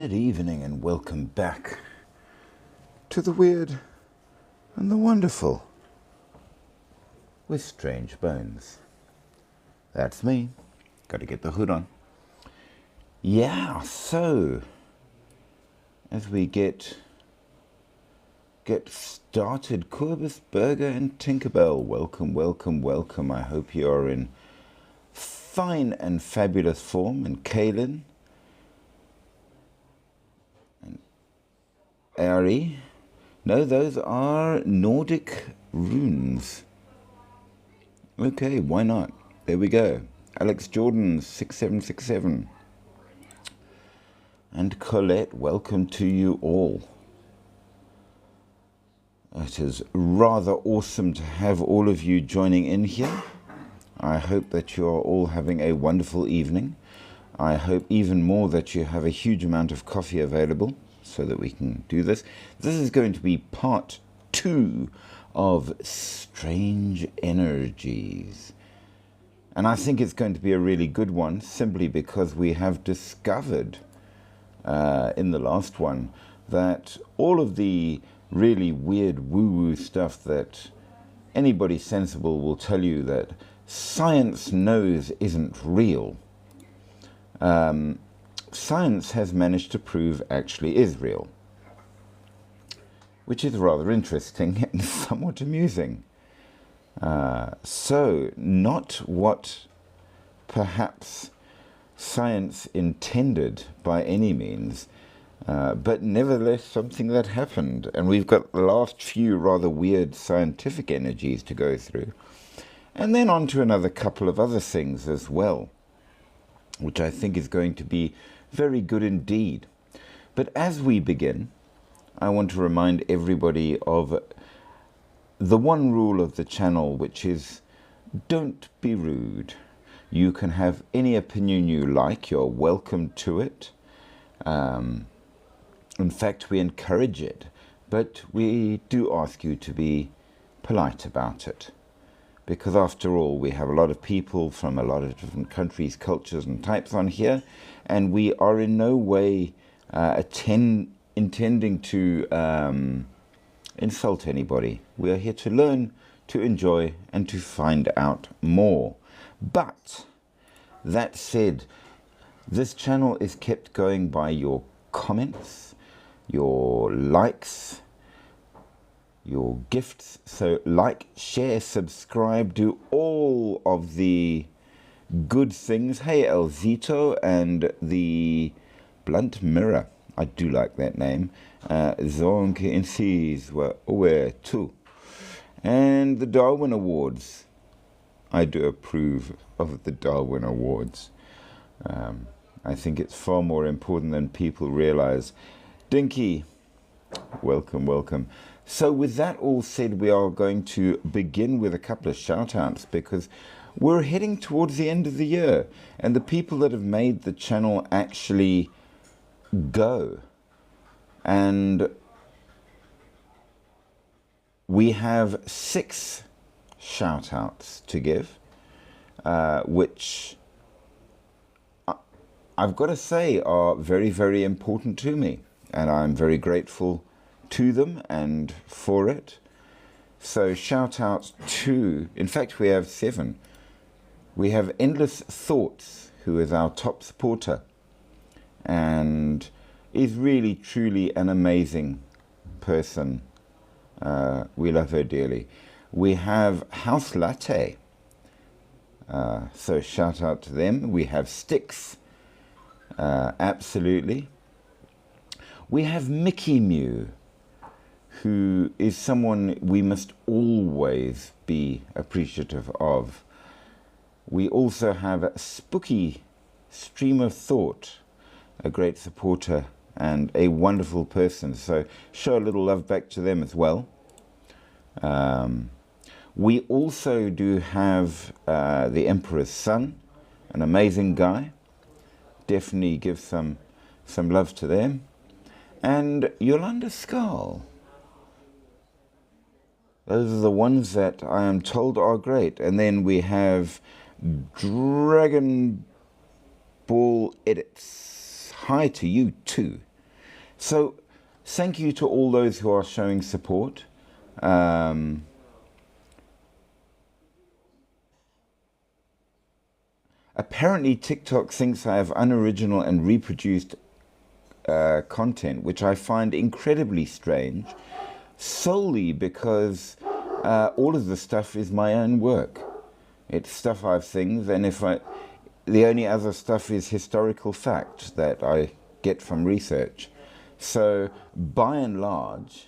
Good evening and welcome back to the weird and the wonderful with Strange Bones. That's me. Got to get the hood on. Yeah, so as we get started, Corbus, Berger and Tinkerbell, welcome. I hope you are in fine and fabulous form. And Kaylin and Ari. No, those are Nordic runes. Okay, why not? There we go. Alex Jordan, 6767. And Colette, welcome to you all. It is rather awesome to have all of you joining in here. I hope that you are all having a wonderful evening. I hope even more that you have a huge amount of coffee available so that we can do this. This is going to be part 2 of Strange Energies. And I think it's going to be a really good one, simply because we have discovered in the last one that all of the really weird woo-woo stuff that anybody sensible will tell you that science knows isn't real, science has managed to prove actually is real, which is rather interesting and somewhat amusing. So not what perhaps science intended by any means, but nevertheless something that happened. And we've got the last few rather weird scientific energies to go through. And then on to another couple of other things as well, which I think is going to be very good indeed. But as we begin, I want to remind everybody of the one rule of the channel, which is don't be rude. You can have any opinion you like. You're welcome to it. In fact, we encourage it, but we do ask you to be polite about it. Because after all, we have a lot of people from a lot of different countries, cultures and types on here, and we are in no way intending to insult anybody. We are here to learn, to enjoy, and to find out more. But that said, this channel is kept going by your comments, your likes, your gifts. So like, share, subscribe, do all of the good things. Hey, El Zito and the Blunt Mirror. I do like that name. Zonke Incies were aware too. And the Darwin Awards. I do approve of the Darwin Awards. I think it's far more important than people realize. Dinky, welcome. So with that all said, we are going to begin with a couple of shout-outs because we're heading towards the end of the year, and the people that have made the channel actually go. And we have 6 shout-outs to give, which I've got to say are very, very important to me, and I'm very grateful to them and for it. So shout-outs to, in fact, we have 7. We have Endless Thoughts, who is our top supporter, and is really, truly an amazing person. We love her dearly. We have House Latte, so shout out to them. We have Sticks, absolutely. We have Mickey Mew, who is someone we must always be appreciative of. We also have Spooky Stream of Thought, a great supporter and a wonderful person. So show a little love back to them as well. We also do have the Emperor's Son, an amazing guy. Definitely give some love to them. And Yolanda Skull. Those are the ones that I am told are great. And then we have Dragon Ball Edits. Hi to you too. So thank you to all those who are showing support. Apparently TikTok thinks I have unoriginal and reproduced content, which I find incredibly strange, solely because all of the stuff is my own work. It's stuff I've things, and the only other stuff is historical fact that I get from research. So by and large,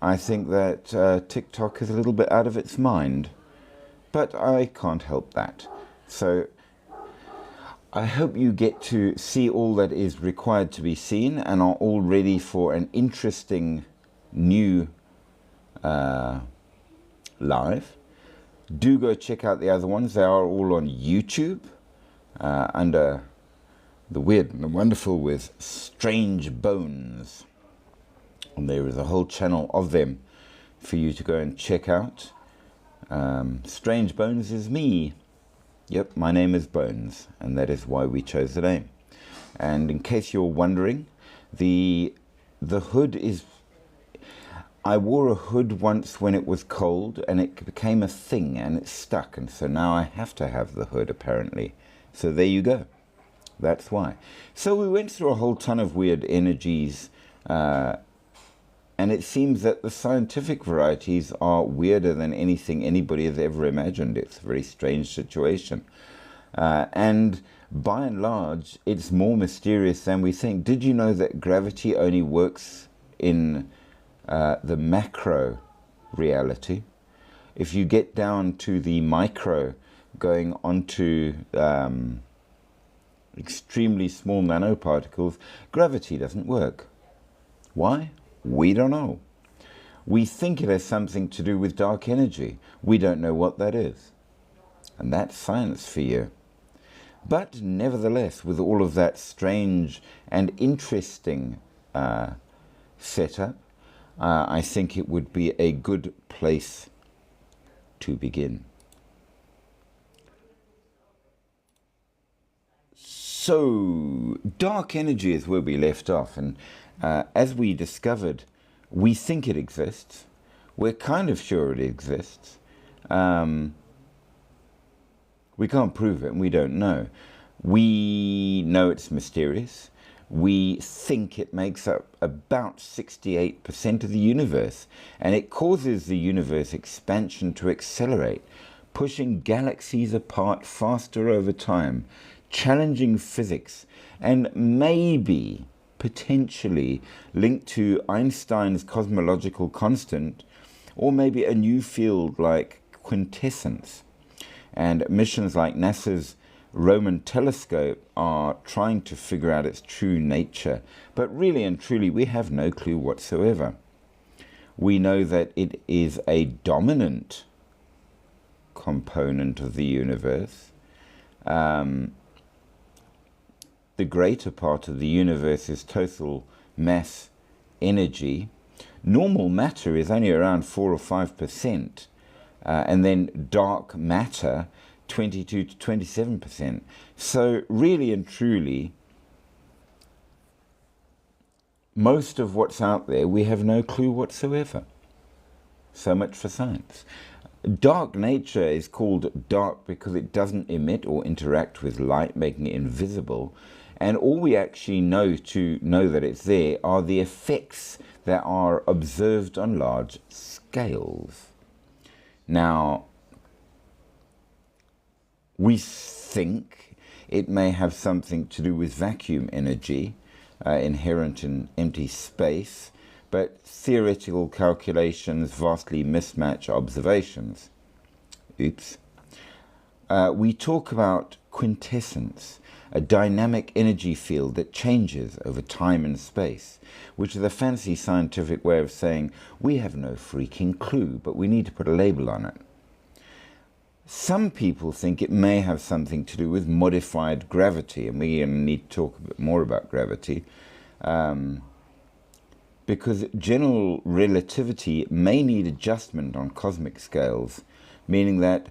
I think that TikTok is a little bit out of its mind, but I can't help that. So I hope you get to see all that is required to be seen and are all ready for an interesting new live. Do go check out the other ones. They are all on YouTube under The Weird and the Wonderful with Strange Bones. And there is a whole channel of them for you to go and check out. Strange Bones is me. Yep, my name is Bones, and that is why we chose the name. And in case you're wondering, the hood is... I wore a hood once when it was cold, and it became a thing, and it stuck, and so now I have to have the hood, apparently. So there you go. That's why. So we went through a whole ton of weird energies, and it seems that the scientific varieties are weirder than anything anybody has ever imagined. It's a very strange situation. And by and large, it's more mysterious than we think. Did you know that gravity only works in the macro reality? If you get down to the micro, going onto extremely small nanoparticles, gravity doesn't work. Why? We don't know. We think it has something to do with dark energy. We don't know what that is. And that's science for you. But nevertheless, with all of that strange and interesting setup, I think it would be a good place to begin. So, dark energy is where we left off, and as we discovered, we think it exists. We're kind of sure it exists. We can't prove it, and we don't know. We know it's mysterious. We think it makes up about 68% of the universe, and it causes the universe expansion to accelerate, pushing galaxies apart faster over time, challenging physics, and maybe potentially linked to Einstein's cosmological constant, or maybe a new field like quintessence. And missions like NASA's Roman telescope are trying to figure out its true nature, but really and truly we have no clue whatsoever. We know that it is a dominant component of the universe. The greater part of the universe is total mass energy. Normal matter is only around 4 or 5%, and then dark matter 22 to 27%. So really and truly, most of what's out there we have no clue whatsoever. So much for science. Dark nature is called dark because it doesn't emit or interact with light, making it invisible. And all we actually know to know that it's there are the effects that are observed on large scales. Now, we think it may have something to do with vacuum energy inherent in empty space, but theoretical calculations vastly mismatch observations. Oops. We talk about quintessence, a dynamic energy field that changes over time and space, which is a fancy scientific way of saying we have no freaking clue, but we need to put a label on it. Some people think it may have something to do with modified gravity, and we need to talk a bit more about gravity, because general relativity may need adjustment on cosmic scales, meaning that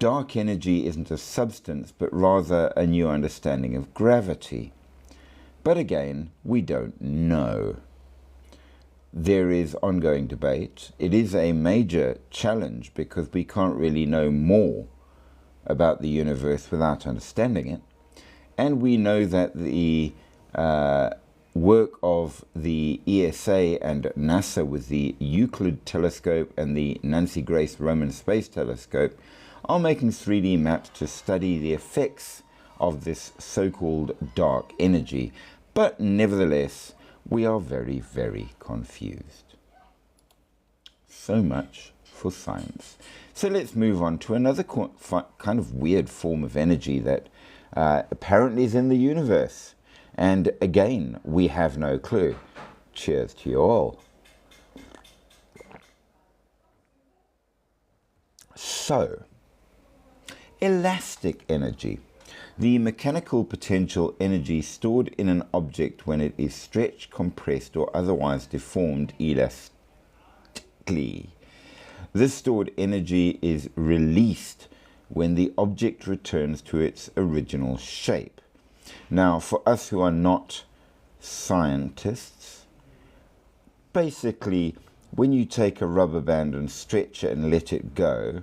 dark energy isn't a substance, but rather a new understanding of gravity. But again, we don't know. There is ongoing debate. It is a major challenge because we can't really know more about the universe without understanding it. And we know that the work of the ESA and NASA with the Euclid telescope and the Nancy Grace Roman Space Telescope are making 3D maps to study the effects of this so-called dark energy. But nevertheless, we are very, very confused. So much for science. So let's move on to another kind of weird form of energy that apparently is in the universe. And again, we have no clue. Cheers to you all. So, elastic energy. The mechanical potential energy stored in an object when it is stretched, compressed, or otherwise deformed elastically. This stored energy is released when the object returns to its original shape. Now, for us who are not scientists, basically, when you take a rubber band and stretch it and let it goes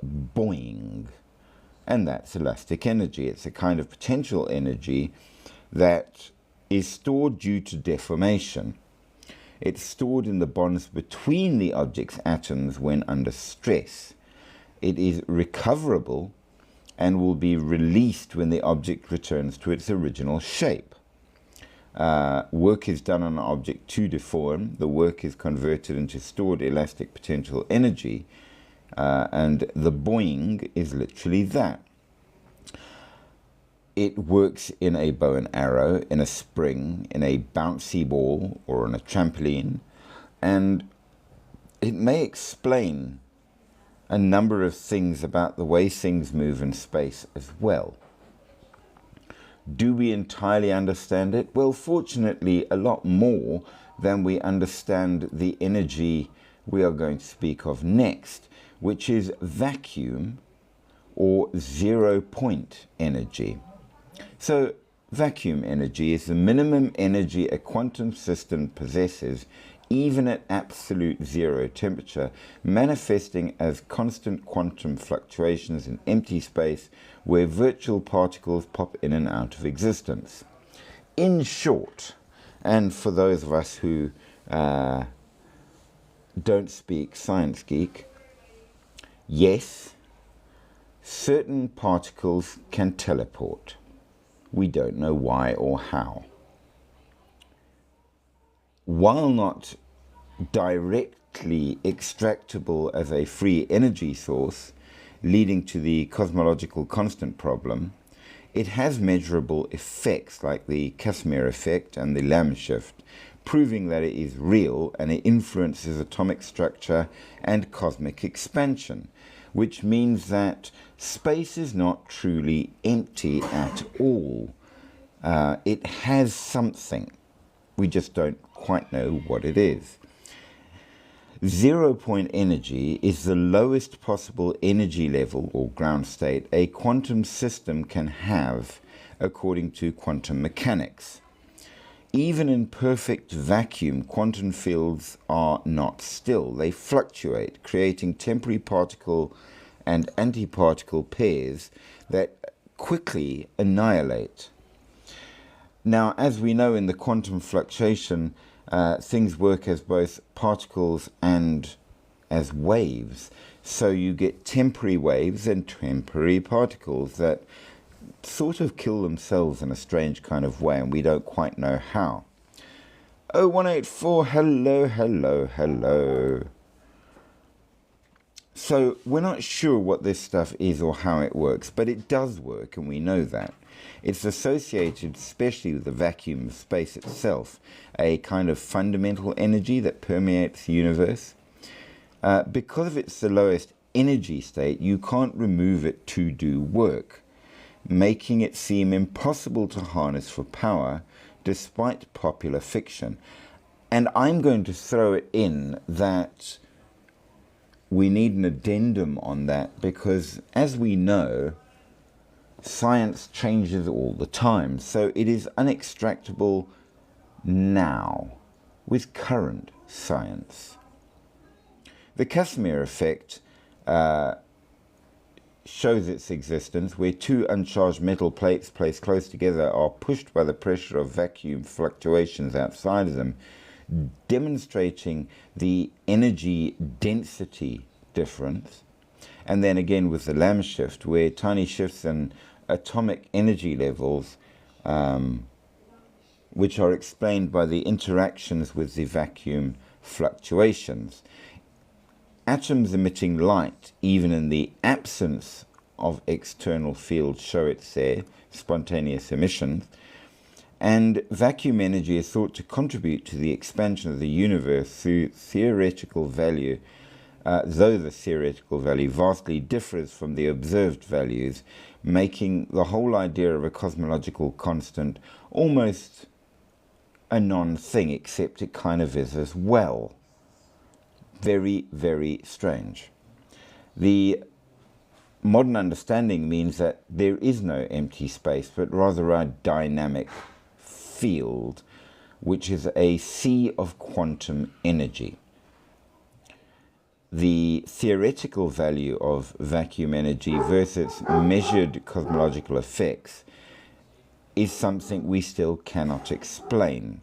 boing. And that's elastic energy. It's a kind of potential energy that is stored due to deformation. It's stored in the bonds between the object's atoms when under stress. It is recoverable and will be released when the object returns to its original shape. Work is done on an object to deform. The work is converted into stored elastic potential energy. And the boing is literally that. It works in a bow and arrow, in a spring, in a bouncy ball, or on a trampoline. And it may explain a number of things about the way things move in space as well. Do we entirely understand it? Well, fortunately, a lot more than we understand the energy we are going to speak of next, which is vacuum or 0-point energy. So vacuum energy is the minimum energy a quantum system possesses even at absolute zero temperature, manifesting as constant quantum fluctuations in empty space where virtual particles pop in and out of existence. In short, and for those of us who don't speak science geek, yes, certain particles can teleport. We don't know why or how. While not directly extractable as a free energy source, leading to the cosmological constant problem, it has measurable effects like the Casimir effect and the Lamb shift, proving that it is real and it influences atomic structure and cosmic expansion, which means that space is not truly empty at all. It has something. We just don't quite know what it is. 0-point energy is the lowest possible energy level, or ground state, a quantum system can have according to quantum mechanics. Even in perfect vacuum, quantum fields are not still. They fluctuate, creating temporary particle and antiparticle pairs that quickly annihilate. Now, as we know in the quantum fluctuation, things work as both particles and as waves. So you get temporary waves and temporary particles that sort of kill themselves in a strange kind of way, and we don't quite know how. 0184, hello, hello, hello. So we're not sure what this stuff is or how it works, but it does work, and we know that. It's associated especially with the vacuum of space itself, a kind of fundamental energy that permeates the universe. Because it's the lowest energy state, you can't remove it to do work, making it seem impossible to harness for power despite popular fiction. And I'm going to throw it in that we need an addendum on that, because as we know, science changes all the time, so it is unextractable now with current science. The Casimir effect shows its existence where two uncharged metal plates placed close together are pushed by the pressure of vacuum fluctuations outside of them, demonstrating the energy density difference. And then again with the Lamb shift, where tiny shifts in atomic energy levels, which are explained by the interactions with the vacuum fluctuations. Atoms emitting light, even in the absence of external fields, show it's there, spontaneous emissions. And vacuum energy is thought to contribute to the expansion of the universe through theoretical value, though the theoretical value vastly differs from the observed values, making the whole idea of a cosmological constant almost a non-thing, except it kind of is as well. Very, very strange. The modern understanding means that there is no empty space, but rather a dynamic field, which is a sea of quantum energy. The theoretical value of vacuum energy versus measured cosmological effects is something we still cannot explain.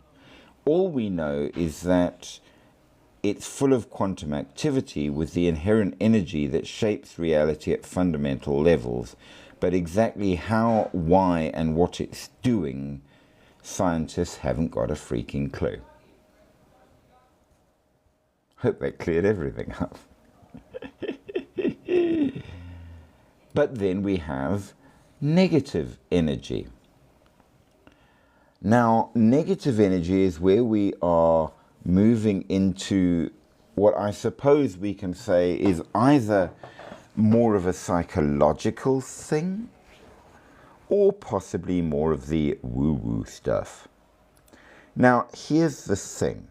All we know is that it's full of quantum activity with the inherent energy that shapes reality at fundamental levels, but exactly how, why, and what it's doing, scientists haven't got a freaking clue. Hope that cleared everything up. But then we have negative energy. Now, negative energy is where we are moving into what I suppose we can say is either more of a psychological thing or possibly more of the woo-woo stuff. Now, here's the thing.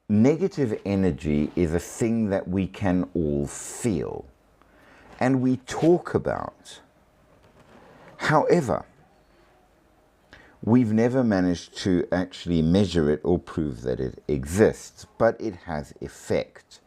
Negative energy is a thing that we can all feel and we talk about. However, we've never managed to actually measure it or prove that it exists, but it has effect.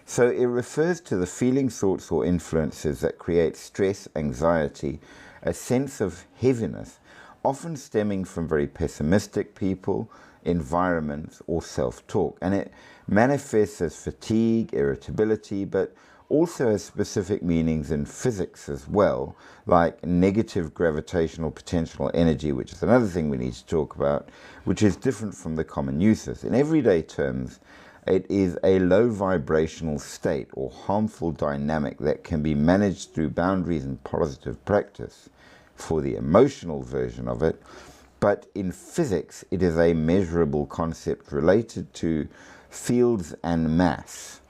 So it refers to the feelings, thoughts, or influences that create stress, anxiety, a sense of heaviness, often stemming from very pessimistic people, environments, or self-talk. And it manifests as fatigue, irritability, but also has specific meanings in physics as well, like negative gravitational potential energy, which is another thing we need to talk about, which is different from the common uses. In everyday terms, it is a low vibrational state or harmful dynamic that can be managed through boundaries and positive practice for the emotional version of it. But in physics, it is a measurable concept related to fields and mass.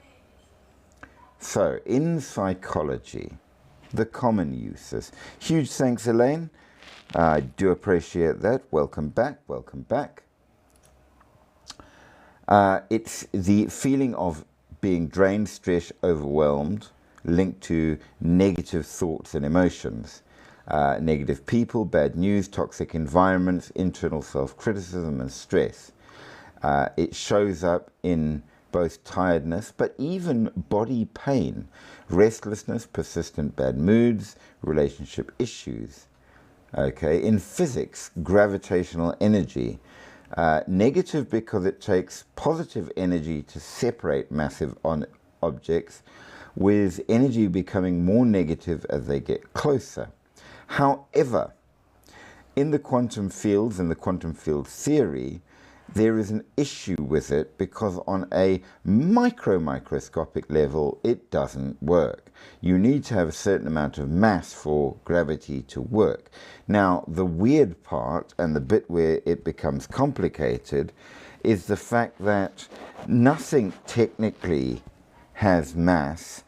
So, in psychology, the common uses. Huge thanks, Elaine. I do appreciate that. Welcome back. Welcome back. It's the feeling of being drained, stressed, overwhelmed, linked to negative thoughts and emotions. Negative people, bad news, toxic environments, internal self-criticism and stress. It shows up in both tiredness, but even body pain, restlessness, persistent bad moods, relationship issues. Okay, in physics, gravitational energy, negative because it takes positive energy to separate massive objects, with energy becoming more negative as they get closer. However, in the quantum fields and the quantum field theory, there is an issue with it because on a microscopic level, it doesn't work. You need to have a certain amount of mass for gravity to work. Now, the weird part and the bit where it becomes complicated is the fact that nothing technically has mass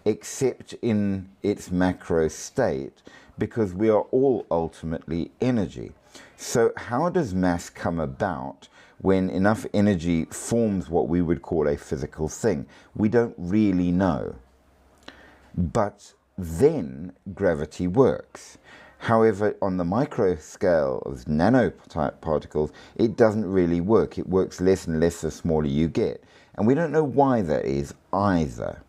except in its macro state, because we are all ultimately energy. So how does mass come about when enough energy forms what we would call a physical thing? We don't really know. but then gravity works. However, on the micro scale of nanotype particles, it doesn't really work. It works less and less the smaller you get. And we don't know why that is either,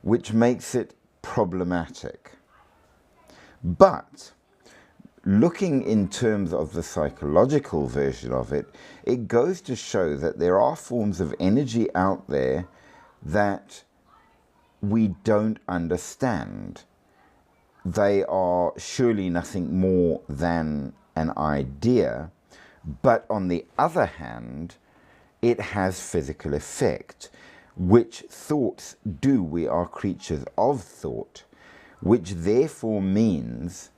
which makes it problematic. But looking in terms of the psychological version of it, it goes to show that there are forms of energy out there that we don't understand. They are surely nothing more than an idea, but on the other hand, it has physical effect, which thoughts do. We are creatures of thought, which therefore means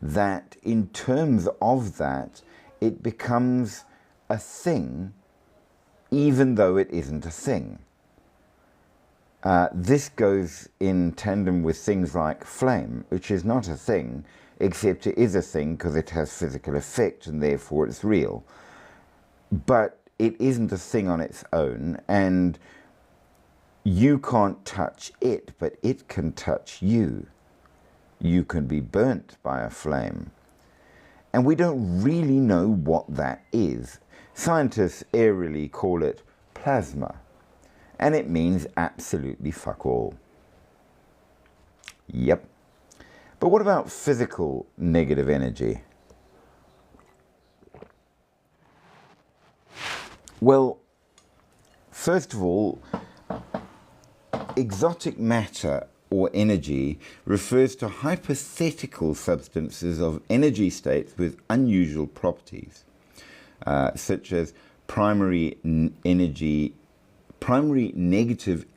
that in terms of that, it becomes a thing, even though it isn't a thing. This goes in tandem with things like flame, which is not a thing, except it is a thing because it has physical effect and therefore it's real. But it isn't a thing on its own, and you can't touch it, but it can touch you. You can be burnt by a flame. And we don't really know what that is. Scientists airily call it plasma, and it means absolutely fuck all. Yep. But what about physical negative energy? Well, first of all, exotic matter or energy refers to hypothetical substances of energy states with unusual properties, such as primary negative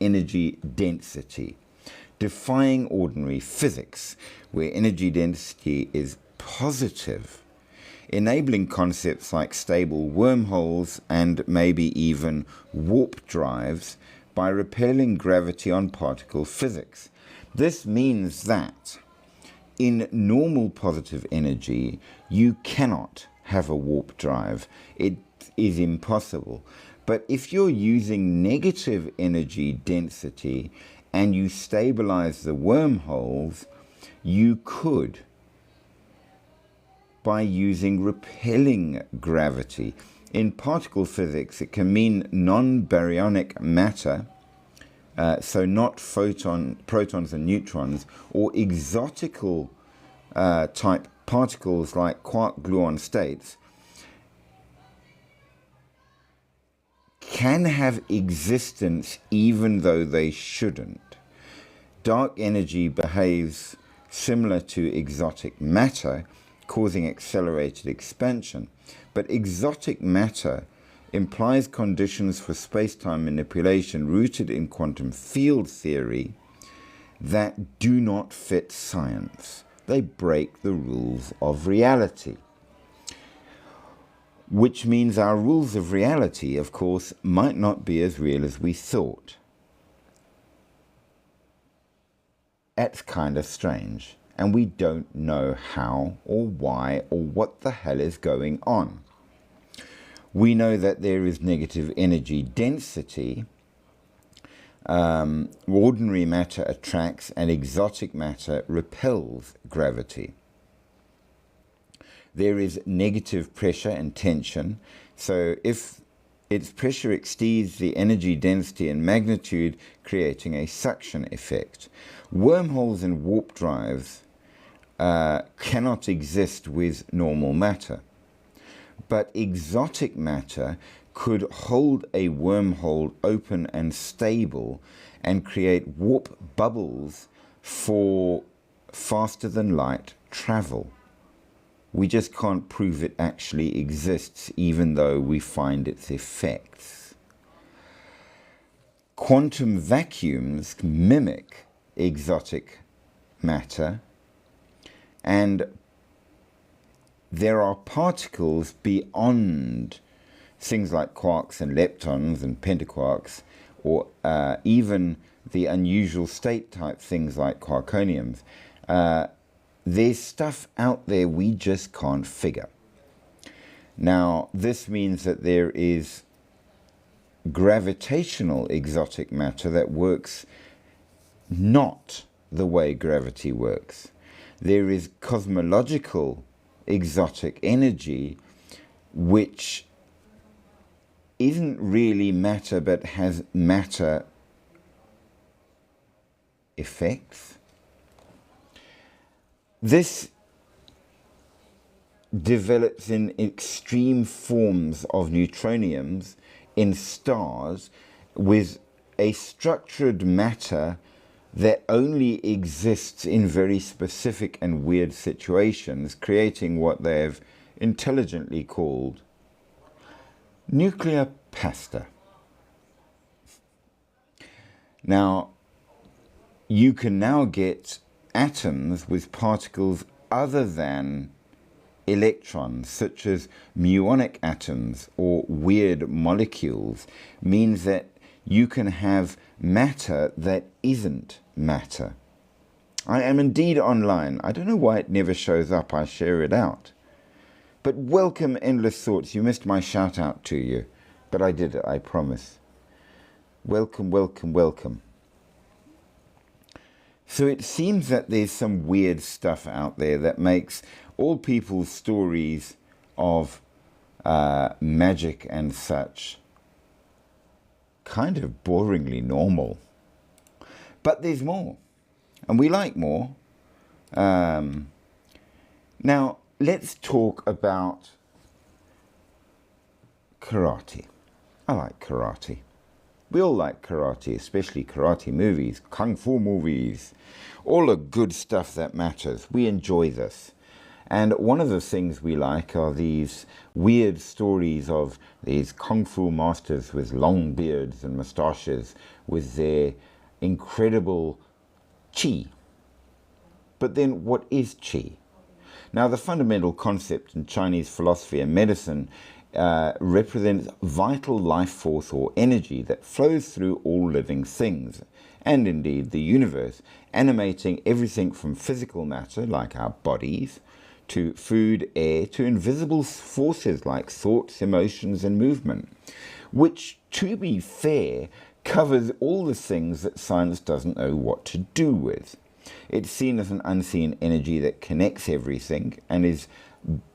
energy density, defying ordinary physics, where energy density is positive, enabling concepts like stable wormholes and maybe even warp drives by repelling gravity on particle physics. This means that in normal positive energy, you cannot have a warp drive. It is impossible. But if you're using negative energy density and you stabilize the wormholes, you could, by using repelling gravity. In particle physics, it can mean non-baryonic matter, so not protons and neutrons, or exotical type particles like quark-gluon states, can have existence even though they shouldn't. Dark energy behaves similar to exotic matter, causing accelerated expansion. But exotic matter implies conditions for space-time manipulation rooted in quantum field theory that do not fit science. They break the rules of reality. Which means our rules of reality, of course, might not be as real as we thought. That's kind of strange, and we don't know how or why or what the hell is going on. We know that there is negative energy density. Ordinary matter attracts and exotic matter repels gravity. There is negative pressure and tension. So if its pressure exceeds the energy density and magnitude, creating a suction effect. Wormholes and warp drives cannot exist with normal matter. But exotic matter could hold a wormhole open and stable and create warp bubbles for faster than light travel. We just can't prove it actually exists, even though we find its effects. Quantum vacuums mimic exotic matter, and there are particles beyond things like quarks and leptons and pentaquarks, or even the unusual state type things like quarkoniums. There's stuff out there we just can't figure. Now, this means that there is gravitational exotic matter that works not the way gravity works. There is cosmological exotic energy which isn't really matter but has matter effects. This develops in extreme forms of neutroniums in stars with a structured matter that only exists in very specific and weird situations, creating what they have intelligently called nuclear pasta. Now, you can now get atoms with particles other than electrons, such as muonic atoms or weird molecules, means that you can have matter that isn't matter. I am indeed online. I don't know why it never shows up. I share it out. But welcome, Endless Thoughts. You missed my shout out to you, but I did it, I promise. Welcome, welcome, welcome. So it seems that there's some weird stuff out there that makes all people's stories of magic and such kind of boringly normal. But there's more, and we like more. Now, let's talk about karate. I like karate. We all like karate, especially karate movies, kung fu movies, all the good stuff that matters. We enjoy this. And one of the things we like are these weird stories of these kung fu masters with long beards and moustaches with their incredible chi. But then what is chi? Now, the fundamental concept in Chinese philosophy and medicine represents vital life force or energy that flows through all living things, and indeed the universe, animating everything from physical matter, like our bodies, to food, air, to invisible forces like thoughts, emotions, and movement, which, to be fair, covers all the things that science doesn't know what to do with. It's seen as an unseen energy that connects everything, and its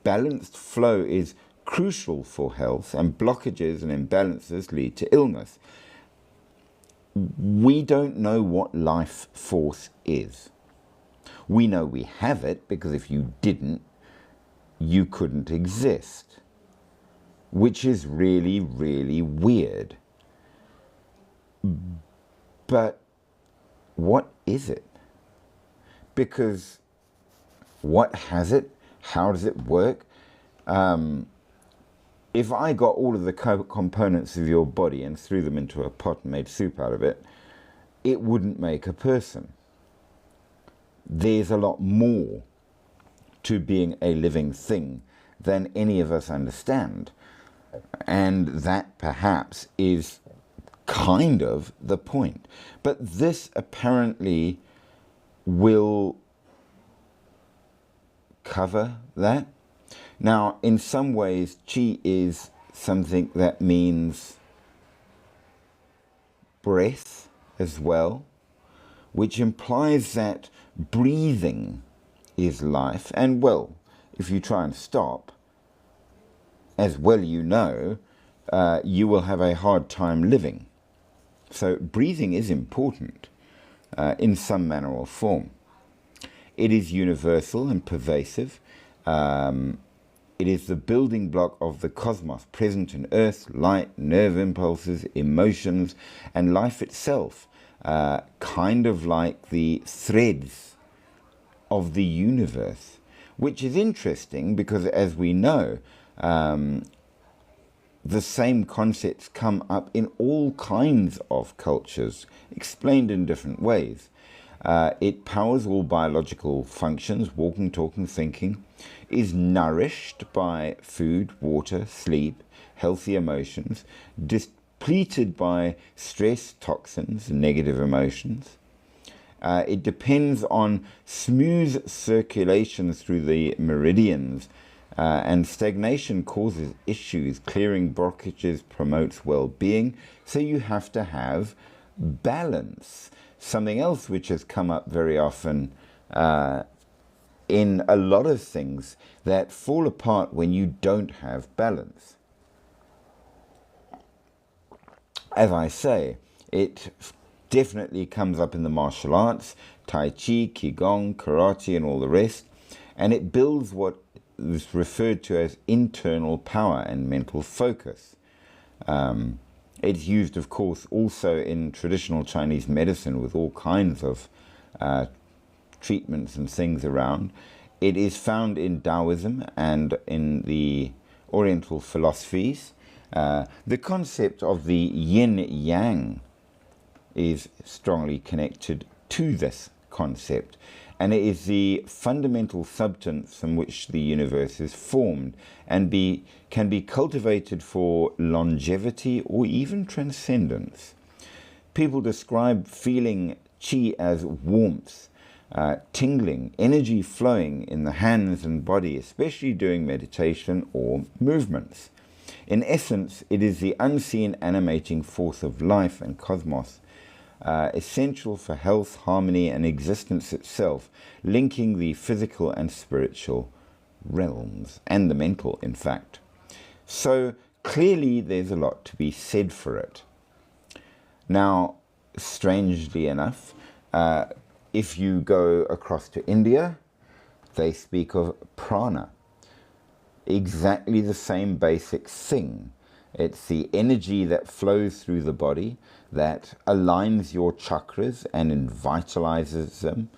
balanced flow is crucial for health, and blockages and imbalances lead to illness. We don't know what life force is. We know we have it because if you didn't, you couldn't exist, which is really, really weird. But what is it? Because what has it? How does it work? If I got all of the components of your body and threw them into a pot and made soup out of it, it wouldn't make a person. There's a lot more to being a living thing than any of us understand. And that perhaps is kind of the point. But this apparently will cover that. Now, in some ways, chi is something that means breath as well, which implies that breathing is life. And, well, if you try and stop, as well you know, you will have a hard time living. So breathing is important in some manner or form. It is universal and pervasive. It is the building block of the cosmos, present in earth, light, nerve impulses, emotions, and life itself, kind of like the threads of the universe, which is interesting because, as we know, the same concepts come up in all kinds of cultures, explained in different ways. It powers all biological functions, walking, talking, thinking, is nourished by food, water, sleep, healthy emotions, depleted by stress, toxins, negative emotions. It depends on smooth circulation through the meridians, and stagnation causes issues. Clearing blockages promotes well-being, so you have to have balance. Something else which has come up very often in a lot of things that fall apart when you don't have balance. As I say, it definitely comes up in the martial arts, Tai Chi, Qigong, Karate, and all the rest, and it builds what is referred to as internal power and mental focus. It's used, of course, also in traditional Chinese medicine with all kinds of treatments and things around. It is found in Taoism and in the Oriental philosophies. The concept of the yin-yang is strongly connected to this concept, and it is the fundamental substance from which the universe is formed and can be cultivated for longevity or even transcendence. People describe feeling qi as warmth, tingling, energy flowing in the hands and body, especially during meditation or movements. In essence, it is the unseen animating force of life and cosmos, essential for health, harmony, and existence itself, linking the physical and spiritual realms, and the mental, in fact. So clearly there's a lot to be said for it. Now, strangely enough, if you go across to India, they speak of prana. Exactly the same basic thing. It's the energy that flows through the body that aligns your chakras and vitalizes them.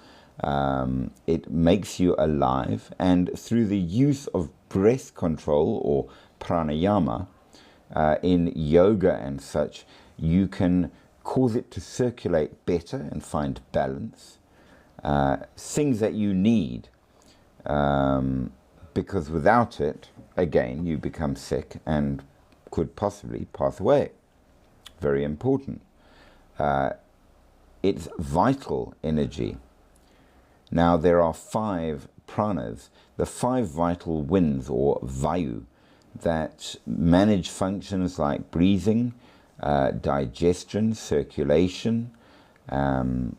It makes you alive, and through the use of breath control or pranayama in yoga and such, you can cause it to circulate better and find balance. Things that you need, because without it, again, you become sick and could possibly pass away. Very important. It's vital energy. Now, there are 5 pranas, the 5 vital winds, or vayu, that manage functions like breathing, digestion, circulation, and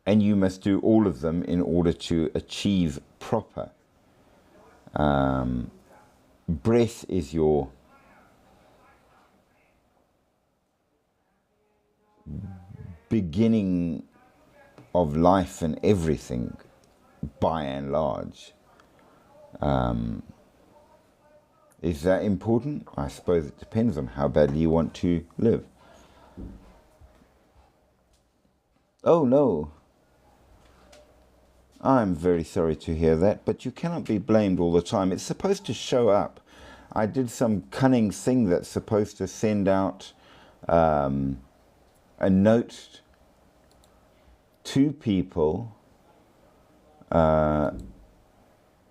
you must do all of them in order to achieve proper. Breath is your beginning of life and everything, by and large. Is that important? I suppose it depends on how badly you want to live. Oh no, I'm very sorry to hear that, but you cannot be blamed all the time. It's supposed to show up. I did some cunning thing that's supposed to send out a note to people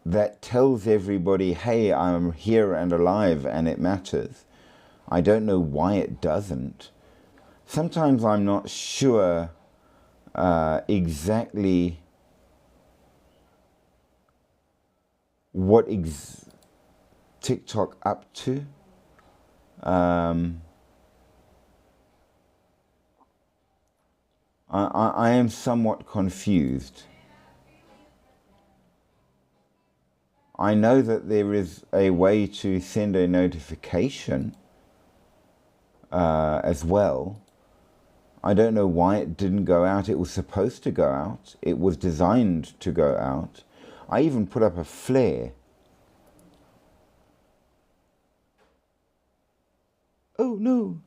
that tells everybody, hey, I'm here and alive and it matters. I don't know why it doesn't. Sometimes I'm not sure exactly what TikTok up to. I am somewhat confused. I know that there is a way to send a notification as well. I don't know why it didn't go out. It was supposed to go out. It was designed to go out. I even put up a flare. Oh no,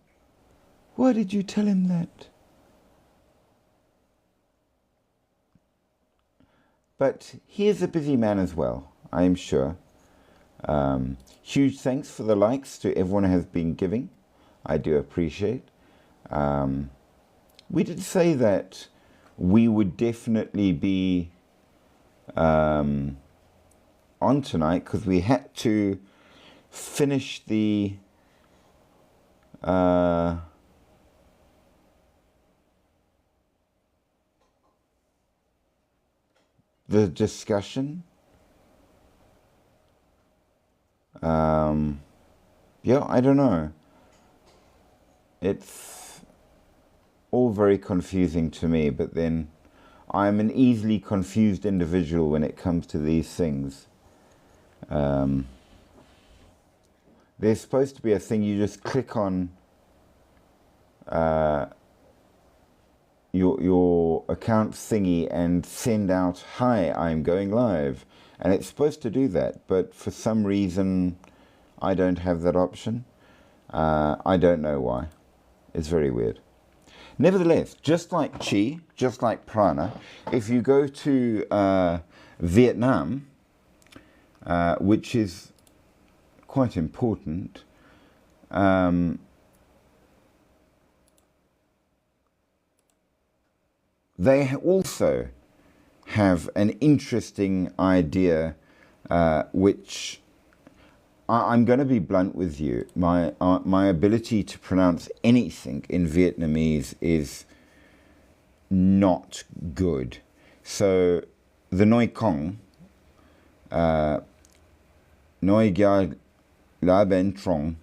why did you tell him that? But he is a busy man as well, I am sure. Huge thanks for the likes to everyone who has been giving. I do appreciate. We did say that we would definitely be on tonight because we had to finish the discussion. Yeah, I don't know. It's all very confusing to me, but then I'm an easily confused individual when it comes to these things. Um, there's supposed to be a thing you just click on uh, your account thingy and send out, "Hi, I'm going live," and it's supposed to do that, but for some reason I don't have that option. I don't know why. It's very weird. Nevertheless, just like Chi, just like Prana, if you go to Vietnam, which is quite important, they also have an interesting idea, which I'm going to be blunt with you. My ability to pronounce anything in Vietnamese is not good. So the Noi Kong, Noi Gia La Ben Trong,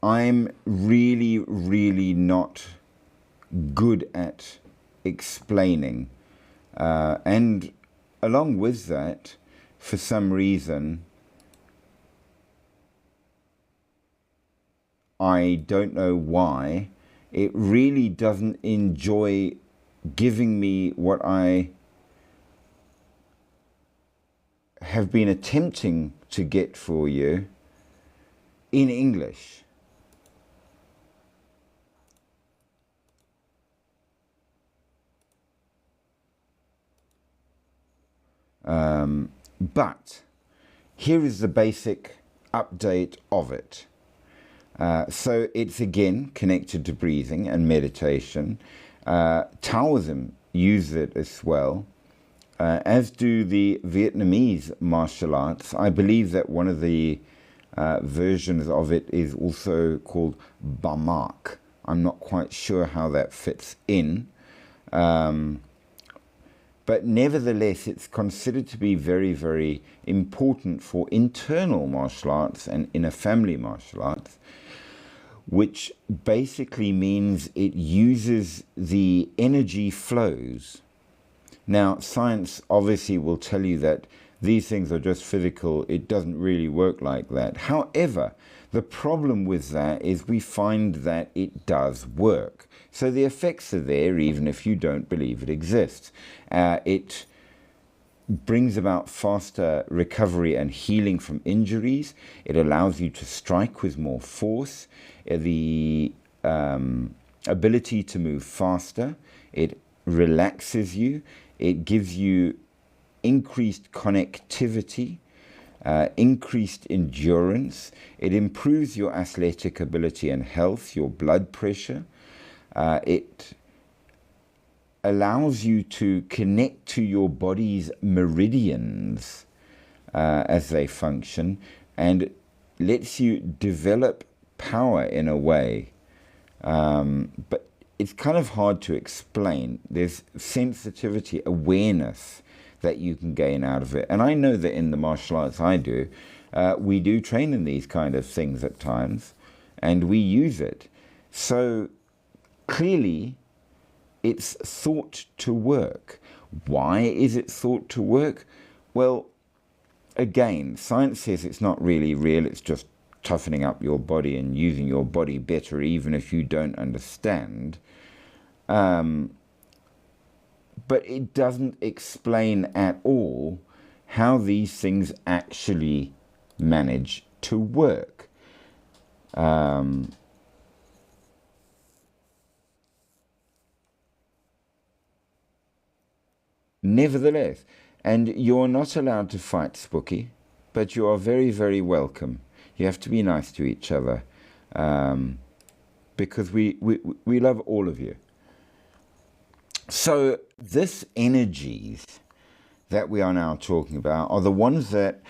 I'm really, really not good at explaining. And along with that, for some reason, I don't know why, it really doesn't enjoy giving me what I have been attempting to get for you in English. But here is the basic update of it. So it's again connected to breathing and meditation. Taoism uses it as well, as do the Vietnamese martial arts. I believe that one of the versions of it is also called Bamak. I'm not quite sure how that fits in. But nevertheless, it's considered to be very, very important for internal martial arts and inner family martial arts, which basically means it uses the energy flows. Now, science obviously will tell you that these things are just physical. It doesn't really work like that. However, the problem with that is we find that it does work. So the effects are there even if you don't believe it exists. It brings about faster recovery and healing from injuries. It allows you to strike with more force. The ability to move faster. It relaxes you. It gives you increased connectivity, increased endurance. It improves your athletic ability and health, your blood pressure. It allows you to connect to your body's meridians as they function, and lets you develop power in a way. But it's kind of hard to explain. There's sensitivity, awareness that you can gain out of it. And I know that in the martial arts I do, we do train in these kind of things at times, and we use it. So clearly, it's thought to work. Why is it thought to work? Well, again, science says it's not really real. It's just toughening up your body and using your body better, even if you don't understand. But it doesn't explain at all how these things actually manage to work. Nevertheless, and you're not allowed to fight, Spooky, but you are very, very welcome. You have to be nice to each other, because we love all of you. So this energies that we are now talking about are the ones that,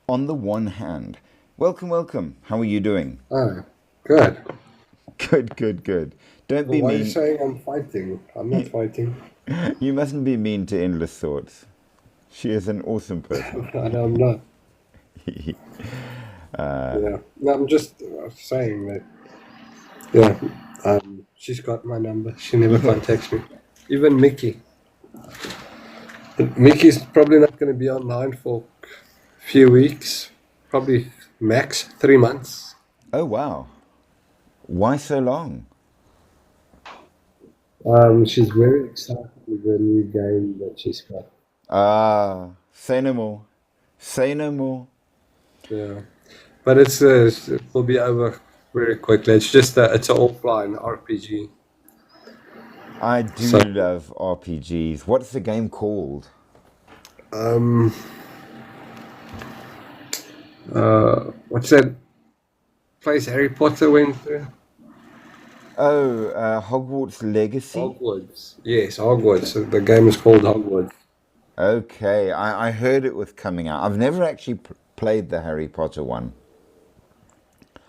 on the one hand, welcome. How are you doing? Good. Good. Don't Well, be why are you mean. saying I'm fighting? I'm not fighting. You mustn't be mean to Endless Thoughts. She is an awesome person. I know I'm not. Yeah. No, I'm just saying that, yeah. She's got my number. She never contacts me. Even Mickey. Mickey's probably not going to be online for a few weeks. Probably max 3 months. Oh, wow. Why so long? She's very excited with the new game that she's got. Ah, say no more. Say no more. Yeah, but it will be over very quickly. It's an offline RPG. I So do love RPGs. What's the game called? um, what's that place Harry Potter went to? Oh, Hogwarts Legacy? Hogwarts. Yes, Hogwarts. So the game is called Hogwarts. Okay, I heard it was coming out. I've never actually played the Harry Potter one.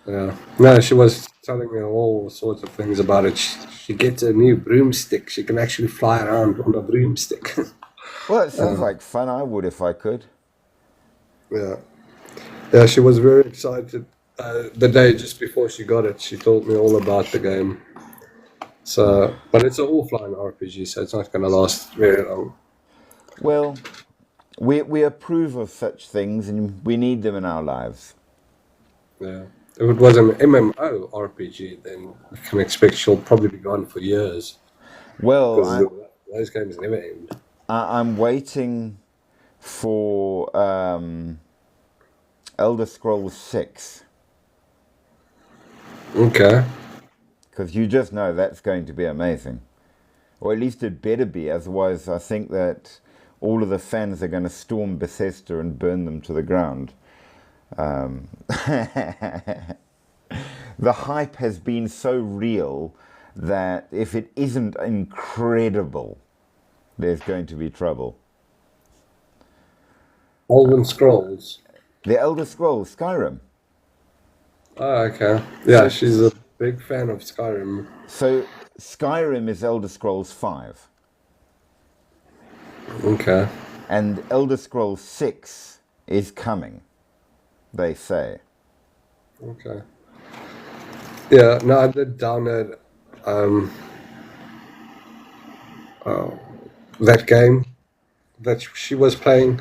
Yeah. No, she was telling me all sorts of things about it. She gets a new broomstick. She can actually fly around on a broomstick. Well, it sounds like fun. I would if I could. Yeah. Yeah, she was very excited. The day just before she got it, she told me all about the game. So, but it's an offline RPG, so it's not going to last very long. Well, we approve of such things and we need them in our lives. Yeah. If it was an MMO RPG, then you can expect she'll probably be gone for years Well, because those games never end. I'm waiting for Elder Scrolls 6 Okay. because you just know that's going to be amazing. Or at least it better be, otherwise I think that all of the fans are going to storm Bethesda and burn them to the ground. The hype has been so real that if it isn't incredible, there's going to be trouble. Elden Scrolls. The Elder Scrolls, Skyrim. Oh, okay. Yeah, So, she's a big fan of Skyrim. so Skyrim is Elder Scrolls 5, Okay. and Elder Scrolls 6 is coming, they say. Okay. Yeah, no, I did download um, uh, that game that she was playing,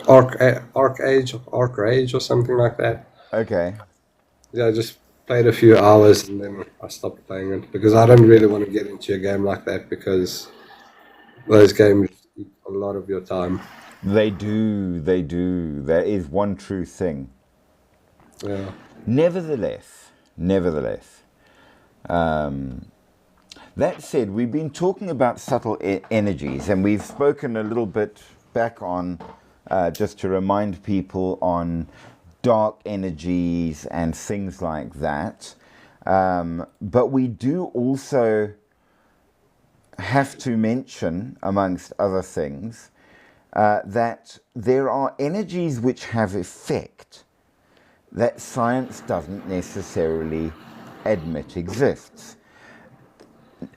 Arc Rage or something like that. Okay. Yeah, I just played a few hours and then I stopped playing it because I don't really want to get into a game like that because those games eat a lot of your time. They do, they do. That is one true thing. Yeah. Nevertheless, that said, we've been talking about subtle energies, and we've spoken a little bit back on, just to remind people, on dark energies and things like that. But we do also have to mention, amongst other things, that there are energies which have effect that science doesn't necessarily admit exists.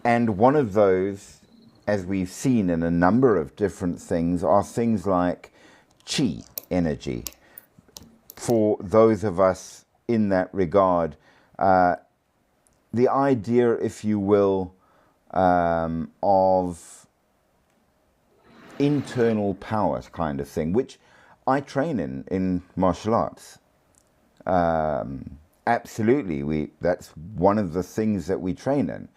And one of those, as we've seen in a number of different things, are things like chi energy. For those of us in that regard, the idea, if you will, of internal power kind of thing, which I train in martial arts. Absolutely, that's one of the things that we train in,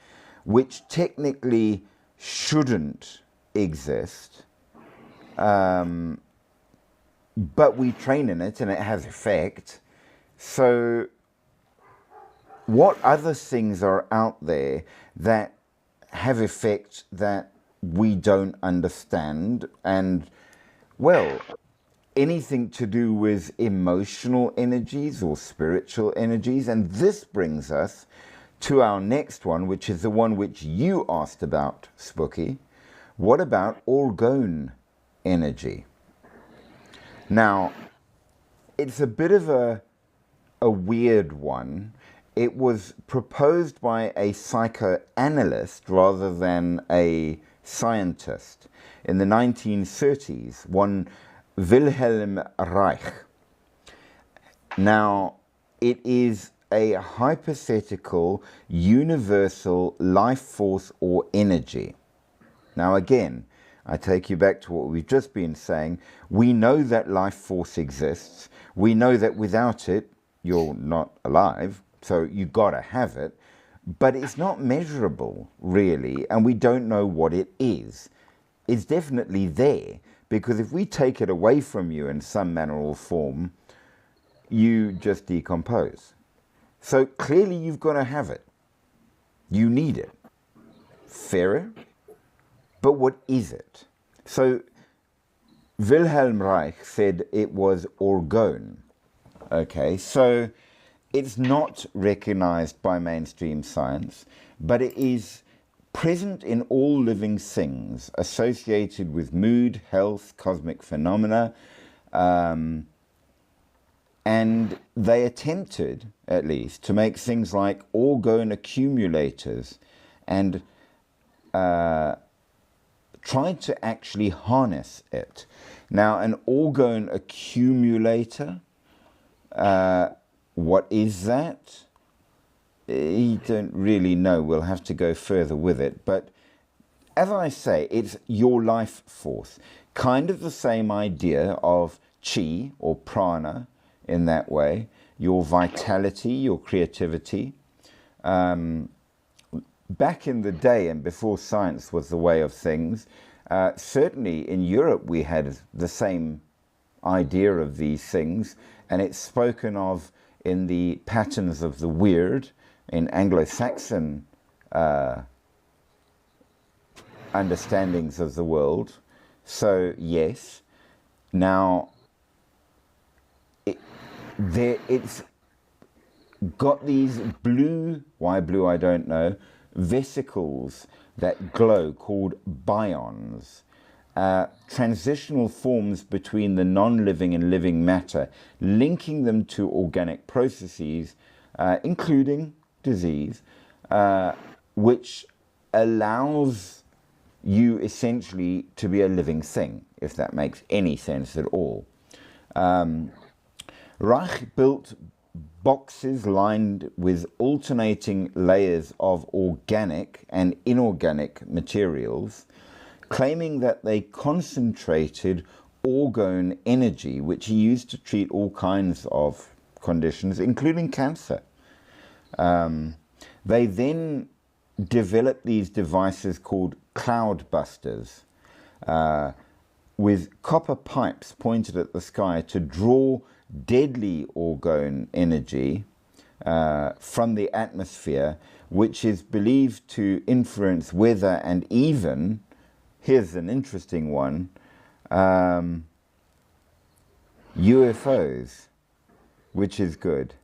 which technically shouldn't exist, but we train in it and it has effect. So what other things are out there that have effect that we don't understand? And, well, anything to do with emotional energies or spiritual energies. And this brings us to our next one, which is the one which you asked about, Spooky. What about orgone energy? Now, it's a bit of a weird one. It was proposed by a psychoanalyst rather than a scientist in the 1930s, one Wilhelm Reich. Now, it is a hypothetical universal life force or energy. Now again, I take you back to what we've just been saying. We know that life force exists. We know that without it, you're not alive. So you gotta have it. But it's not measurable, really, and we don't know what it is. It's definitely there, because if we take it away from you in some manner or form, you just decompose. So clearly you've got to have it. You need it. Fair? But what is it? So Wilhelm Reich said it was orgone. Okay, so it's not recognized by mainstream science, but it is present in all living things associated with mood, health, cosmic phenomena, and they attempted, at least, to make things like orgone accumulators and tried to actually harness it. Now, an orgone accumulator, what is that? You don't really know. We'll have to go further with it. But as I say, it's your life force. Kind of the same idea of chi or prana in that way. Your vitality, your creativity. Back in the day and before science was the way of things, certainly in Europe we had the same idea of these things, and it's spoken of in the patterns of the weird in Anglo-Saxon understandings of the world. So yes, now it's got these blue, why blue I don't know, vesicles that glow called bions. Transitional forms between the non-living and living matter, linking them to organic processes, including disease, which allows you essentially to be a living thing, if that makes any sense at all. Reich built boxes lined with alternating layers of organic and inorganic materials, claiming that they concentrated orgone energy, which he used to treat all kinds of conditions, including cancer. They then developed these devices called cloudbusters, with copper pipes pointed at the sky to draw deadly orgone energy from the atmosphere, which is believed to influence weather and even, here's an interesting one, UFOs, which is good.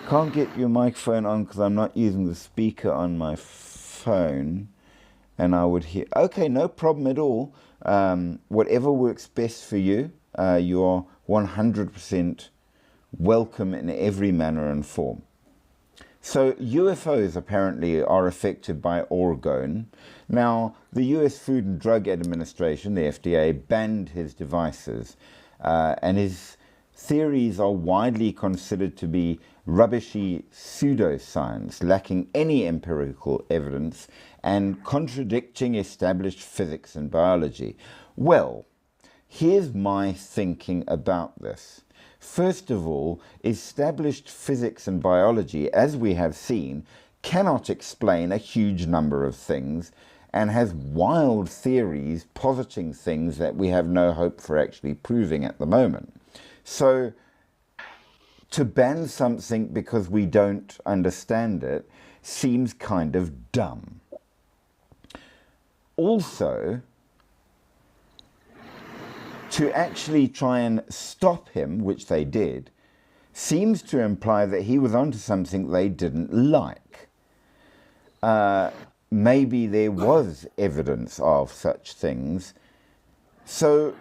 Can't get your microphone on because I'm not using the speaker on my phone, and I would hear, okay, no problem at all. Whatever works best for you, you're 100% welcome in every manner and form. So UFOs apparently are affected by orgone. Now, the US Food and Drug Administration, the FDA, banned his devices, and his theories are widely considered to be rubbishy pseudoscience, lacking any empirical evidence and contradicting established physics and biology. Well, here's my thinking about this. First of all, established physics and biology, as we have seen, cannot explain a huge number of things and has wild theories positing things that we have no hope for actually proving at the moment. So, to ban something because we don't understand it seems kind of dumb. Also, to actually try and stop him, which they did, seems to imply that he was onto something they didn't like. Maybe there was evidence of such things. So,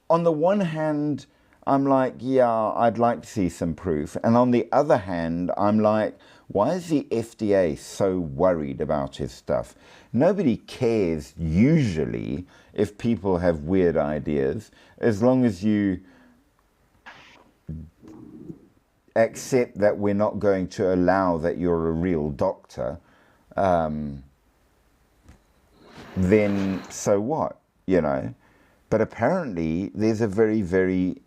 on the one hand, I'm like, yeah, I'd like to see some proof. And on the other hand, I'm like, why is the FDA so worried about his stuff? Nobody cares, usually, if people have weird ideas, as long as you accept that we're not going to allow that you're a real doctor, then so what, you know? But apparently there's a very, very